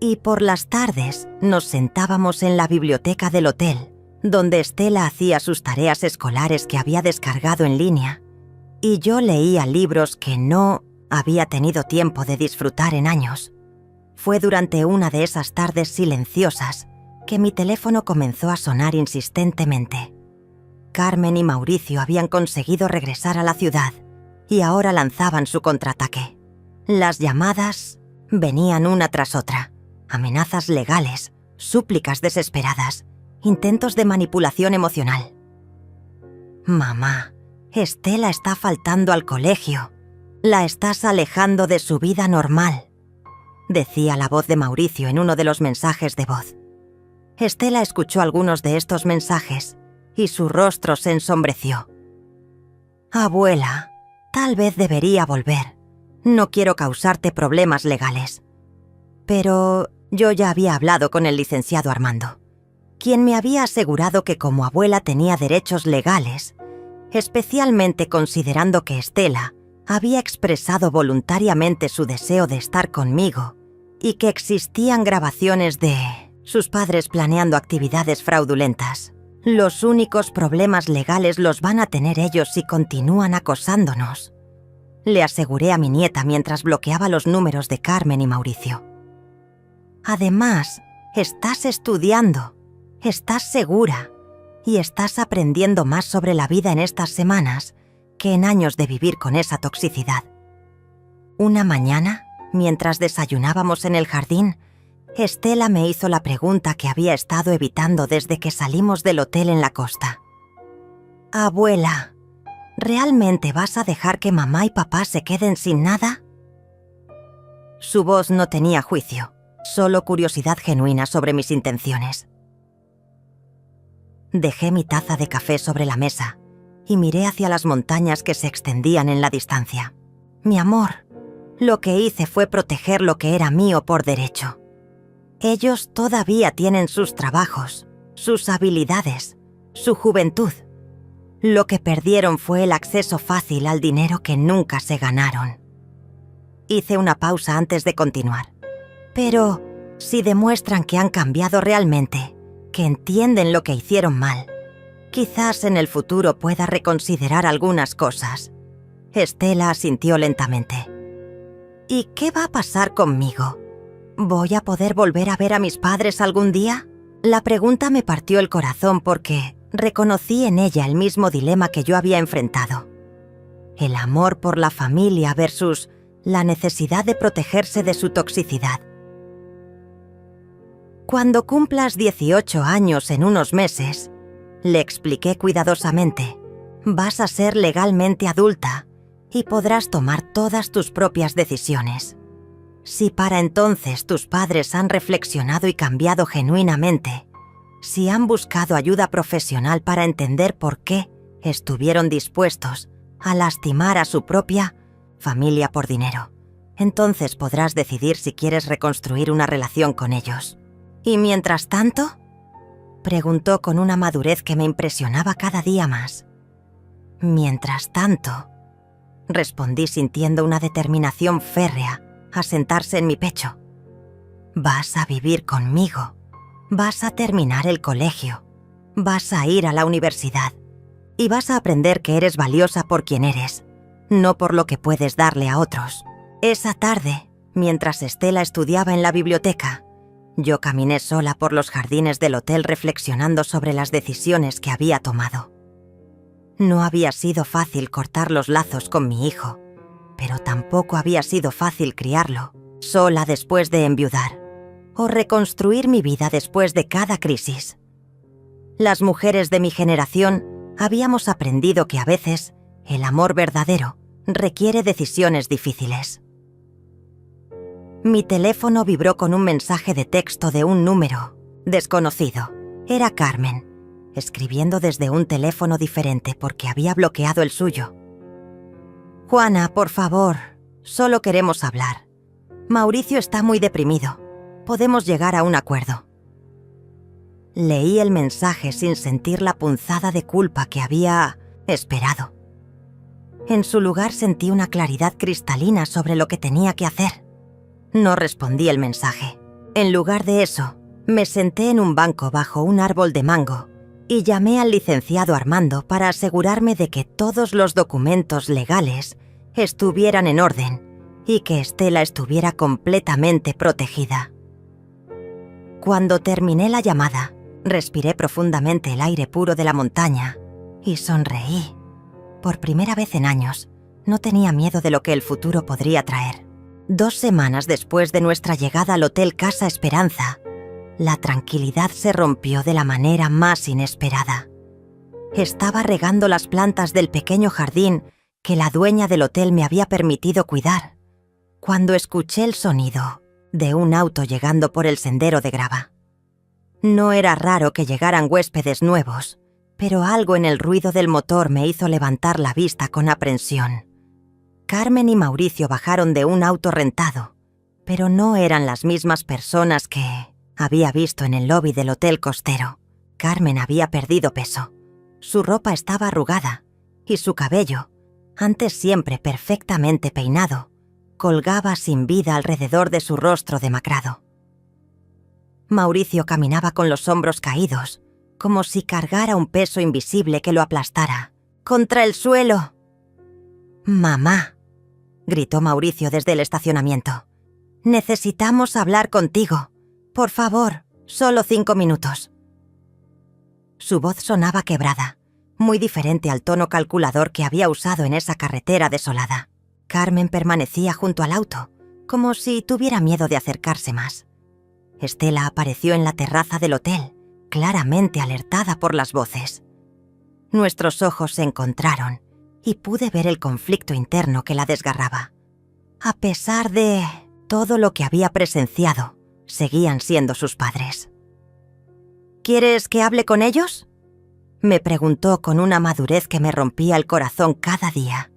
y por las tardes nos sentábamos en la biblioteca del hotel, donde Estela hacía sus tareas escolares que había descargado en línea y yo leía libros que no había tenido tiempo de disfrutar en años. Fue durante una de esas tardes silenciosas que mi teléfono comenzó a sonar insistentemente. Carmen y Mauricio habían conseguido regresar a la ciudad y ahora lanzaban su contraataque. Las llamadas venían una tras otra, amenazas legales, súplicas desesperadas, intentos de manipulación emocional. «Mamá, Estela está faltando al colegio. La estás alejando de su vida normal», decía la voz de Mauricio en uno de los mensajes de voz. Estela escuchó algunos de estos mensajes y su rostro se ensombreció. «Abuela, tal vez debería volver. No quiero causarte problemas legales. Pero yo ya había hablado con el licenciado Armando, quien me había asegurado que como abuela tenía derechos legales, especialmente considerando que Estela había expresado voluntariamente su deseo de estar conmigo y que existían grabaciones de sus padres planeando actividades fraudulentas. Los únicos problemas legales los van a tener ellos si continúan acosándonos», le aseguré a mi nieta mientras bloqueaba los números de Carmen y Mauricio. Además, estás estudiando, estás segura y estás aprendiendo más sobre la vida en estas semanas que en años de vivir con esa toxicidad. Una mañana, mientras desayunábamos en el jardín, Estela me hizo la pregunta que había estado evitando desde que salimos del hotel en la costa. Abuela, ¿realmente vas a dejar que mamá y papá se queden sin nada? Su voz no tenía juicio, solo curiosidad genuina sobre mis intenciones. Dejé mi taza de café sobre la mesa y miré hacia las montañas que se extendían en la distancia. Mi amor, lo que hice fue proteger lo que era mío por derecho. Ellos todavía tienen sus trabajos, sus habilidades, su juventud. Lo que perdieron fue el acceso fácil al dinero que nunca se ganaron. Hice una pausa antes de continuar. Pero si demuestran que han cambiado realmente, que entienden lo que hicieron mal, quizás en el futuro pueda reconsiderar algunas cosas. Estela asintió lentamente. ¿Y qué va a pasar conmigo? ¿Voy a poder volver a ver a mis padres algún día? La pregunta me partió el corazón porque reconocí en ella el mismo dilema que yo había enfrentado. El amor por la familia versus la necesidad de protegerse de su toxicidad. Cuando cumplas 18 años en unos meses, le expliqué cuidadosamente, vas a ser legalmente adulta y podrás tomar todas tus propias decisiones. Si para entonces tus padres han reflexionado y cambiado genuinamente, si han buscado ayuda profesional para entender por qué estuvieron dispuestos a lastimar a su propia familia por dinero, entonces podrás decidir si quieres reconstruir una relación con ellos. ¿Y mientras tanto?, preguntó con una madurez que me impresionaba cada día más. Mientras tanto, respondí sintiendo una determinación férrea a sentarse en mi pecho. Vas a vivir conmigo, vas a terminar el colegio, vas a ir a la universidad y vas a aprender que eres valiosa por quien eres, no por lo que puedes darle a otros. Esa tarde, mientras Estela estudiaba en la biblioteca, yo caminé sola por los jardines del hotel reflexionando sobre las decisiones que había tomado. No había sido fácil cortar los lazos con mi hijo, pero tampoco había sido fácil criarlo, sola después de enviudar, o reconstruir mi vida después de cada crisis. Las mujeres de mi generación habíamos aprendido que a veces el amor verdadero requiere decisiones difíciles. Mi teléfono vibró con un mensaje de texto de un número desconocido. Era Carmen, escribiendo desde un teléfono diferente porque había bloqueado el suyo. Juana, por favor, solo queremos hablar. Mauricio está muy deprimido. Podemos llegar a un acuerdo. Leí el mensaje sin sentir la punzada de culpa que había esperado. En su lugar sentí una claridad cristalina sobre lo que tenía que hacer. No respondí el mensaje. En lugar de eso, me senté en un banco bajo un árbol de mango y llamé al licenciado Armando para asegurarme de que todos los documentos legales estuvieran en orden y que Estela estuviera completamente protegida. Cuando terminé la llamada, respiré profundamente el aire puro de la montaña y sonreí. Por primera vez en años, no tenía miedo de lo que el futuro podría traer. 2 semanas después de nuestra llegada al Hotel Casa Esperanza, la tranquilidad se rompió de la manera más inesperada. Estaba regando las plantas del pequeño jardín que la dueña del hotel me había permitido cuidar, cuando escuché el sonido de un auto llegando por el sendero de grava. No era raro que llegaran huéspedes nuevos, pero algo en el ruido del motor me hizo levantar la vista con aprensión. Carmen y Mauricio bajaron de un auto rentado, pero no eran las mismas personas que había visto en el lobby del hotel costero. Carmen había perdido peso. Su ropa estaba arrugada y su cabello, antes siempre perfectamente peinado, colgaba sin vida alrededor de su rostro demacrado. Mauricio caminaba con los hombros caídos, como si cargara un peso invisible que lo aplastara. ¡Contra el suelo! «Mamá», gritó Mauricio desde el estacionamiento. «Necesitamos hablar contigo. Por favor, solo 5 minutos. Su voz sonaba quebrada, muy diferente al tono calculador que había usado en esa carretera desolada. Carmen permanecía junto al auto, como si tuviera miedo de acercarse más. Estela apareció en la terraza del hotel, claramente alertada por las voces. Nuestros ojos se encontraron y pude ver el conflicto interno que la desgarraba. A pesar de todo lo que había presenciado, seguían siendo sus padres. ¿Quieres que hable con ellos?, me preguntó con una madurez que me rompía el corazón cada día.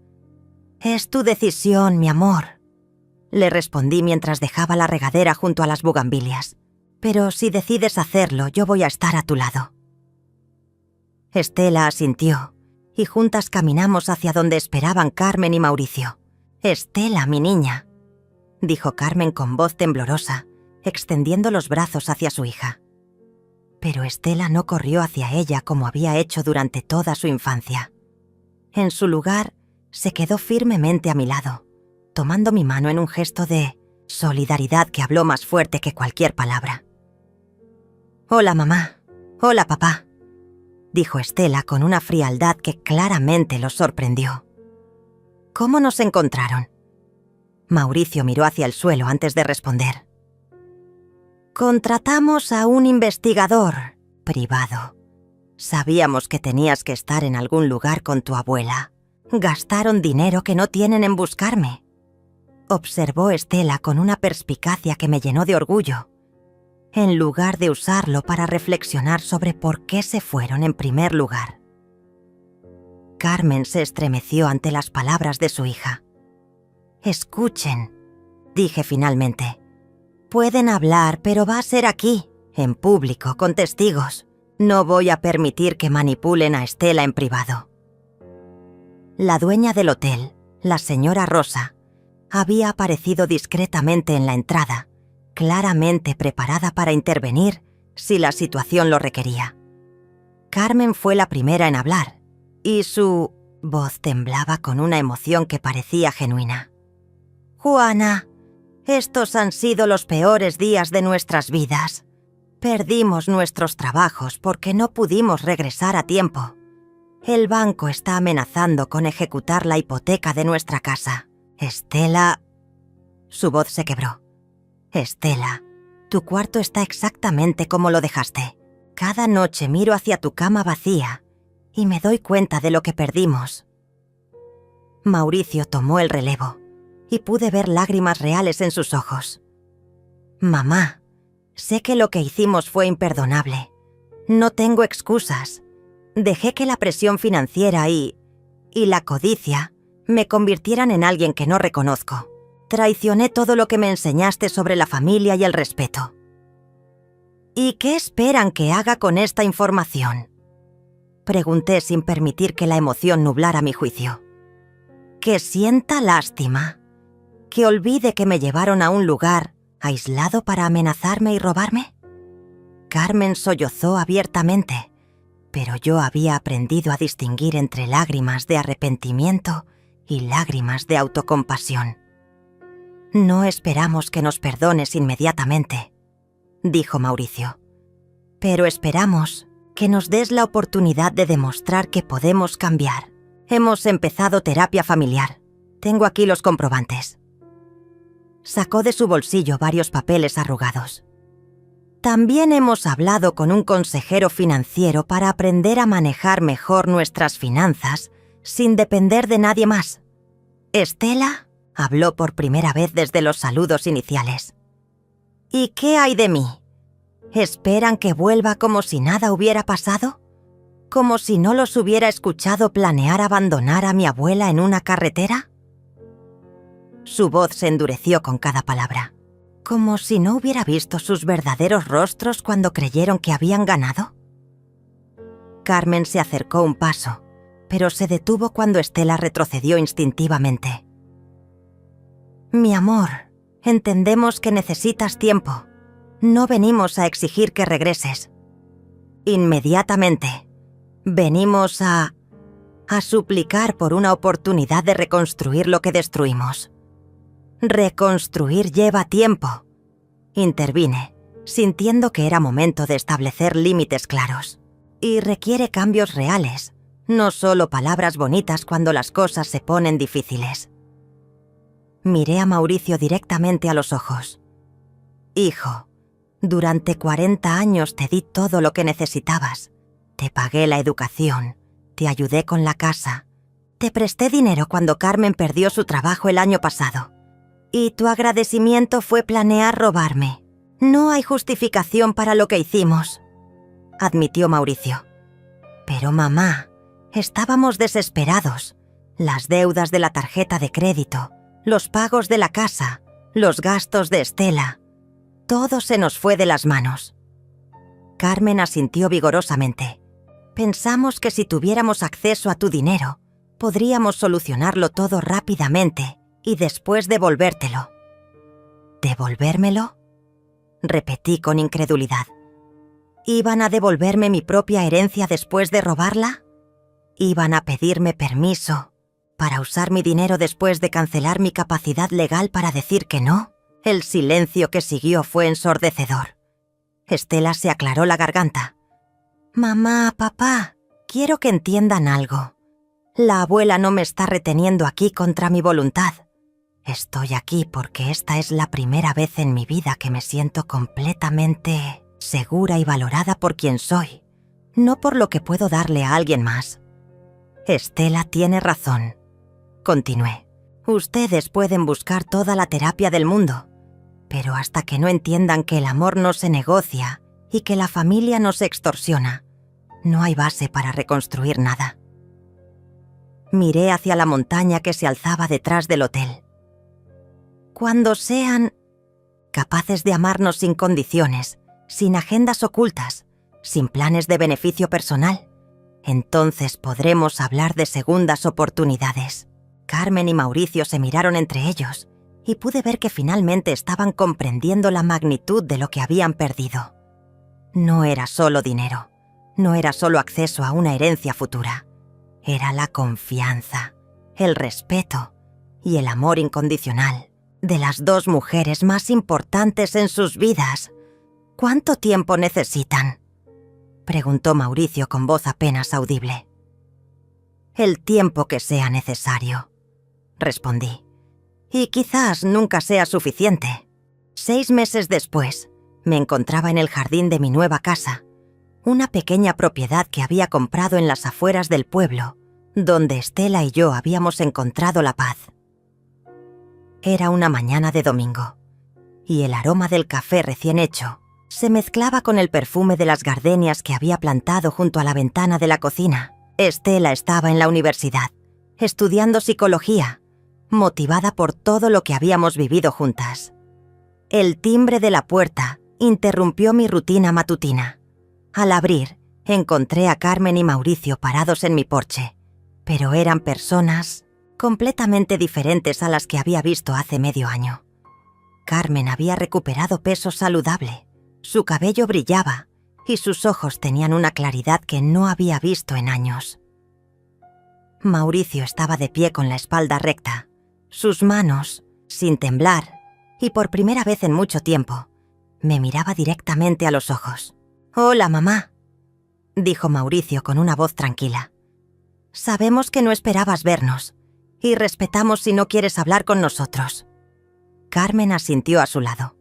Es tu decisión, mi amor, le respondí mientras dejaba la regadera junto a las bugambilias. Pero si decides hacerlo, yo voy a estar a tu lado. Estela asintió y juntas caminamos hacia donde esperaban Carmen y Mauricio. Estela, mi niña, dijo Carmen con voz temblorosa, extendiendo los brazos hacia su hija. Pero Estela no corrió hacia ella como había hecho durante toda su infancia. En su lugar, se quedó firmemente a mi lado, tomando mi mano en un gesto de solidaridad que habló más fuerte que cualquier palabra. «Hola, mamá. Hola, papá», dijo Estela con una frialdad que claramente los sorprendió. «¿Cómo nos encontraron?». Mauricio miró hacia el suelo antes de responder. «Contratamos a un investigador privado. Sabíamos que tenías que estar en algún lugar con tu abuela. Gastaron dinero que no tienen en buscarme», observó Estela con una perspicacia que me llenó de orgullo, en lugar de usarlo para reflexionar sobre por qué se fueron en primer lugar. Carmen se estremeció ante las palabras de su hija. «Escuchen», dije finalmente. «Pueden hablar, pero va a ser aquí, en público, con testigos. No voy a permitir que manipulen a Estela en privado». La dueña del hotel, la señora Rosa, había aparecido discretamente en la entrada, claramente preparada para intervenir si la situación lo requería. Carmen fue la primera en hablar, y su voz temblaba con una emoción que parecía genuina. «Juana, estos han sido los peores días de nuestras vidas. Perdimos nuestros trabajos porque no pudimos regresar a tiempo. El banco está amenazando con ejecutar la hipoteca de nuestra casa. Estela...» Su voz se quebró. «Estela, tu cuarto está exactamente como lo dejaste. Cada noche miro hacia tu cama vacía y me doy cuenta de lo que perdimos». Mauricio tomó el relevo y pude ver lágrimas reales en sus ojos. «Mamá, sé que lo que hicimos fue imperdonable. No tengo excusas. Dejé que la presión financiera y la codicia me convirtieran en alguien que no reconozco. Traicioné todo lo que me enseñaste sobre la familia y el respeto». «¿Y qué esperan que haga con esta información?», pregunté sin permitir que la emoción nublara mi juicio. «¿Que sienta lástima? ¿Que olvide que me llevaron a un lugar aislado para amenazarme y robarme?». Carmen sollozó abiertamente, pero yo había aprendido a distinguir entre lágrimas de arrepentimiento y lágrimas de autocompasión. «No esperamos que nos perdones inmediatamente», dijo Mauricio, «pero esperamos que nos des la oportunidad de demostrar que podemos cambiar. Hemos empezado terapia familiar. Tengo aquí los comprobantes». Sacó de su bolsillo varios papeles arrugados. «También hemos hablado con un consejero financiero para aprender a manejar mejor nuestras finanzas sin depender de nadie más. Estela habló por primera vez desde los saludos iniciales. ¿Y qué hay de mí? ¿Esperan que vuelva como si nada hubiera pasado? ¿Como si no los hubiera escuchado planear abandonar a mi abuela en una carretera?». Su voz se endureció con cada palabra, como si no hubiera visto sus verdaderos rostros cuando creyeron que habían ganado. Carmen se acercó un paso, pero se detuvo cuando Estela retrocedió instintivamente. «Mi amor, entendemos que necesitas tiempo. No venimos a exigir que regreses. Inmediatamente. Venimos a suplicar por una oportunidad de reconstruir lo que destruimos». «Reconstruir lleva tiempo», intervine, sintiendo que era momento de establecer límites claros. Y requiere cambios reales, no solo palabras bonitas cuando las cosas se ponen difíciles. Miré a Mauricio directamente a los ojos. Hijo, durante 40 años te di todo lo que necesitabas. Te pagué la educación, te ayudé con la casa, te presté dinero cuando Carmen perdió su trabajo el año pasado. Y tu agradecimiento fue planear robarme. No hay justificación para lo que hicimos, admitió Mauricio. Pero mamá, estábamos desesperados. Las deudas de la tarjeta de crédito, los pagos de la casa, los gastos de Estela. Todo se nos fue de las manos. Carmen asintió vigorosamente. Pensamos que si tuviéramos acceso a tu dinero, podríamos solucionarlo todo rápidamente y después devolvértelo. ¿Devolvérmelo? Repetí con incredulidad. ¿Iban a devolverme mi propia herencia después de robarla? ¿Iban a pedirme permiso para usar mi dinero después de cancelar mi capacidad legal para decir que no? El silencio que siguió fue ensordecedor. Estela se aclaró la garganta. Mamá, papá, quiero que entiendan algo. La abuela no me está reteniendo aquí contra mi voluntad. Estoy aquí porque esta es la primera vez en mi vida que me siento completamente segura y valorada por quien soy, no por lo que puedo darle a alguien más. Estela tiene razón, continué. Ustedes pueden buscar toda la terapia del mundo, pero hasta que no entiendan que el amor no se negocia y que la familia no se extorsiona, no hay base para reconstruir nada. Miré hacia la montaña que se alzaba detrás del hotel. Cuando sean capaces de amarnos sin condiciones, sin agendas ocultas, sin planes de beneficio personal, entonces podremos hablar de segundas oportunidades. Carmen y Mauricio se miraron entre ellos y pude ver que finalmente estaban comprendiendo la magnitud de lo que habían perdido. No era solo dinero, no era solo acceso a una herencia futura. Era la confianza, el respeto y el amor incondicional de las dos mujeres más importantes en sus vidas. ¿Cuánto tiempo necesitan?, preguntó Mauricio con voz apenas audible. El tiempo que sea necesario, respondí. Y quizás nunca sea suficiente. 6 meses después, me encontraba en el jardín de mi nueva casa, una pequeña propiedad que había comprado en las afueras del pueblo, donde Estela y yo habíamos encontrado la paz. Era una mañana de domingo, y el aroma del café recién hecho se mezclaba con el perfume de las gardenias que había plantado junto a la ventana de la cocina. Estela estaba en la universidad, estudiando psicología, motivada por todo lo que habíamos vivido juntas. El timbre de la puerta interrumpió mi rutina matutina. Al abrir, encontré a Carmen y Mauricio parados en mi porche, pero eran personas completamente diferentes a las que había visto hace medio año. Carmen había recuperado peso saludable, su cabello brillaba y sus ojos tenían una claridad que no había visto en años. Mauricio estaba de pie con la espalda recta, sus manos, sin temblar, y por primera vez en mucho tiempo, me miraba directamente a los ojos. «Hola, mamá», dijo Mauricio con una voz tranquila. «Sabemos que no esperabas vernos, y respetamos si no quieres hablar con nosotros». Carmen asintió a su lado.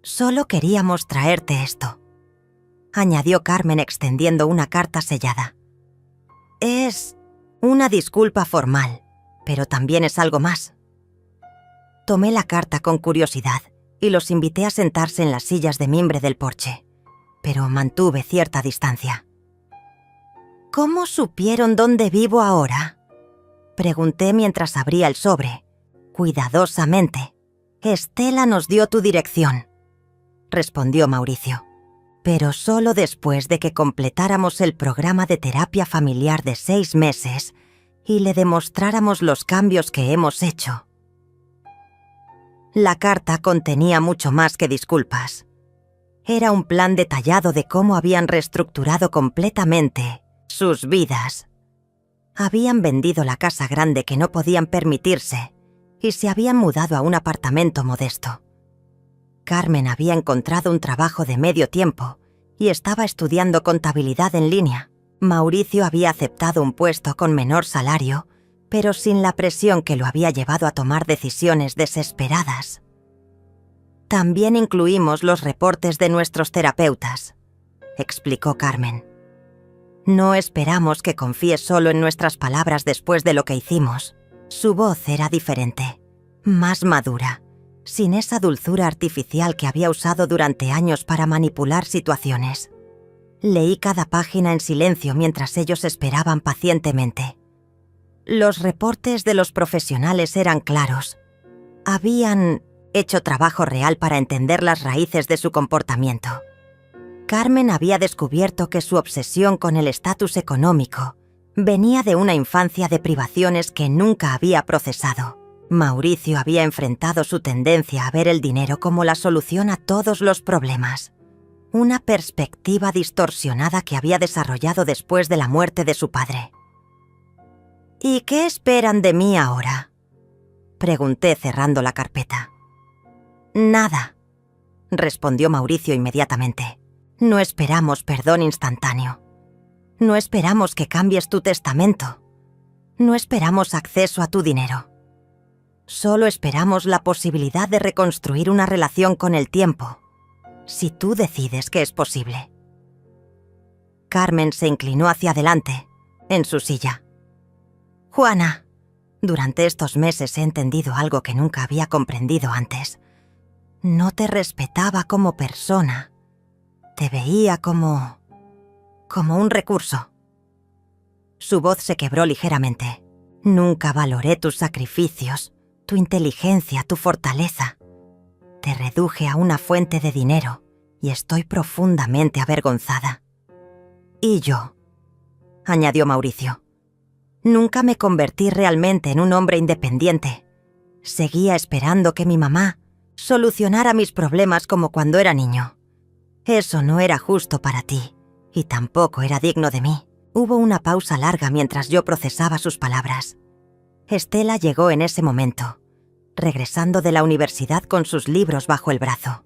«Solo queríamos traerte esto», añadió Carmen extendiendo una carta sellada. «Es una disculpa formal, pero también es algo más». Tomé la carta con curiosidad y los invité a sentarse en las sillas de mimbre del porche, pero mantuve cierta distancia. «¿Cómo supieron dónde vivo ahora?», pregunté mientras abría el sobre, cuidadosamente. «Estela nos dio tu dirección», respondió Mauricio, «pero solo después de que completáramos el programa de terapia familiar de 6 meses y le demostráramos los cambios que hemos hecho». La carta contenía mucho más que disculpas. Era un plan detallado de cómo habían reestructurado completamente sus vidas. Habían vendido la casa grande que no podían permitirse y se habían mudado a un apartamento modesto. Carmen había encontrado un trabajo de medio tiempo y estaba estudiando contabilidad en línea. Mauricio había aceptado un puesto con menor salario, pero sin la presión que lo había llevado a tomar decisiones desesperadas. También incluimos los reportes de nuestros terapeutas, explicó Carmen. No esperamos que confíes solo en nuestras palabras después de lo que hicimos. Su voz era diferente, más madura, sin esa dulzura artificial que había usado durante años para manipular situaciones. Leí cada página en silencio mientras ellos esperaban pacientemente. Los reportes de los profesionales eran claros. Habían hecho trabajo real para entender las raíces de su comportamiento. Carmen había descubierto que su obsesión con el estatus económico venía de una infancia de privaciones que nunca había procesado. Mauricio había enfrentado su tendencia a ver el dinero como la solución a todos los problemas. Una perspectiva distorsionada que había desarrollado después de la muerte de su padre. ¿Y qué esperan de mí ahora?, pregunté cerrando la carpeta. Nada, respondió Mauricio inmediatamente. No esperamos perdón instantáneo. No esperamos que cambies tu testamento. No esperamos acceso a tu dinero. Solo esperamos la posibilidad de reconstruir una relación con el tiempo, si tú decides que es posible. Carmen se inclinó hacia adelante, en su silla. Juana, durante estos meses he entendido algo que nunca había comprendido antes. No te respetaba como persona. Te veía como un recurso. Su voz se quebró ligeramente. Nunca valoré tus sacrificios, tu inteligencia, tu fortaleza. Te reduje a una fuente de dinero y estoy profundamente avergonzada. Y yo, añadió Mauricio, nunca me convertí realmente en un hombre independiente. Seguía esperando que mi mamá solucionara mis problemas como cuando era niño. Eso no era justo para ti, y tampoco era digno de mí. Hubo una pausa larga mientras yo procesaba sus palabras. Estela llegó en ese momento, regresando de la universidad con sus libros bajo el brazo.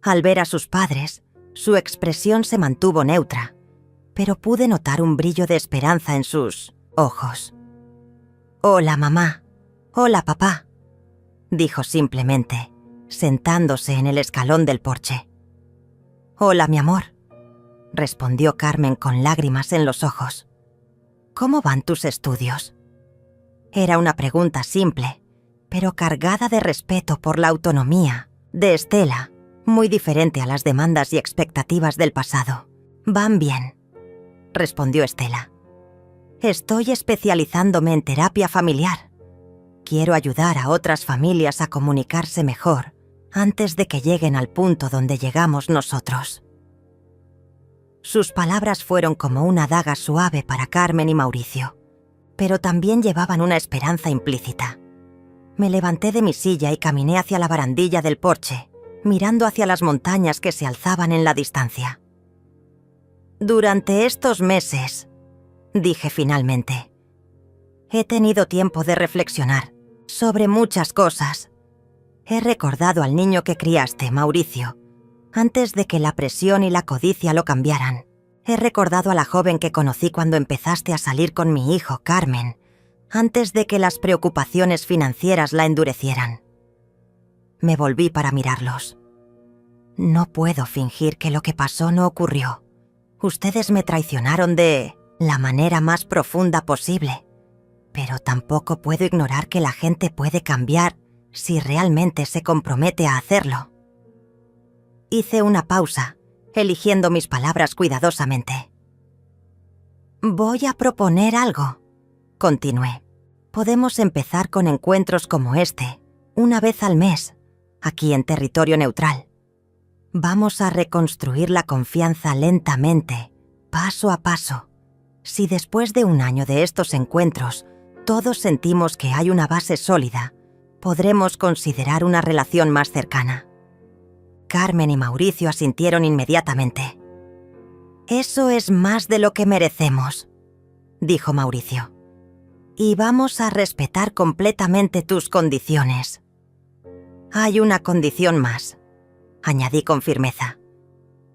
Al ver a sus padres, su expresión se mantuvo neutra, pero pude notar un brillo de esperanza en sus ojos. «Hola, mamá. Hola, papá», dijo simplemente, sentándose en el escalón del porche. «Hola, mi amor», respondió Carmen con lágrimas en los ojos. «¿Cómo van tus estudios?». Era una pregunta simple, pero cargada de respeto por la autonomía de Estela, muy diferente a las demandas y expectativas del pasado. «Van bien», respondió Estela. «Estoy especializándome en terapia familiar. Quiero ayudar a otras familias a comunicarse mejor antes de que lleguen al punto donde llegamos nosotros». Sus palabras fueron como una daga suave para Carmen y Mauricio, pero también llevaban una esperanza implícita. Me levanté de mi silla y caminé hacia la barandilla del porche, mirando hacia las montañas que se alzaban en la distancia. «Durante estos meses», dije finalmente, «he tenido tiempo de reflexionar sobre muchas cosas. He recordado al niño que criaste, Mauricio, antes de que la presión y la codicia lo cambiaran. He recordado a la joven que conocí cuando empezaste a salir con mi hijo, Carmen, antes de que las preocupaciones financieras la endurecieran». Me volví para mirarlos. «No puedo fingir que lo que pasó no ocurrió. Ustedes me traicionaron de la manera más profunda posible, pero tampoco puedo ignorar que la gente puede cambiar si realmente se compromete a hacerlo». Hice una pausa, eligiendo mis palabras cuidadosamente. «Voy a proponer algo», continué. «Podemos empezar con encuentros como este, una vez al mes, aquí en territorio neutral. Vamos a reconstruir la confianza lentamente, paso a paso. Si después de un año de estos encuentros todos sentimos que hay una base sólida, podremos considerar una relación más cercana». Carmen y Mauricio asintieron inmediatamente. «Eso es más de lo que merecemos», dijo Mauricio. «Y vamos a respetar completamente tus condiciones». «Hay una condición más», añadí con firmeza.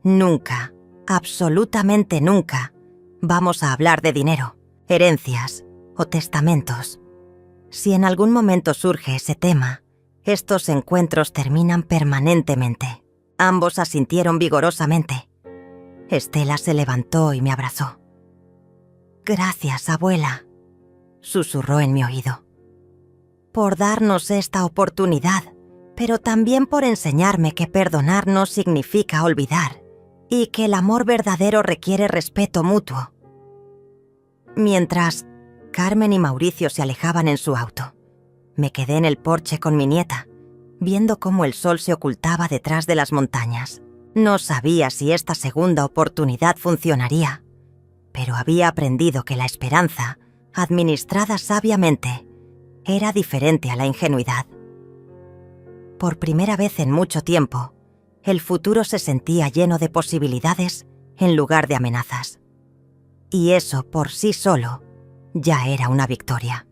Nunca, absolutamente nunca, vamos a hablar de dinero, herencias o testamentos. Si en algún momento surge ese tema, estos encuentros terminan permanentemente. Ambos asintieron vigorosamente. Estela se levantó y me abrazó. «Gracias, abuela», susurró en mi oído, «por darnos esta oportunidad, pero también por enseñarme que perdonar no significa olvidar y que el amor verdadero requiere respeto mutuo». Mientras Carmen y Mauricio se alejaban en su auto, me quedé en el porche con mi nieta, viendo cómo el sol se ocultaba detrás de las montañas. No sabía si esta segunda oportunidad funcionaría, pero había aprendido que la esperanza, administrada sabiamente, era diferente a la ingenuidad. Por primera vez en mucho tiempo, el futuro se sentía lleno de posibilidades en lugar de amenazas. Y eso por sí solo ya era una victoria.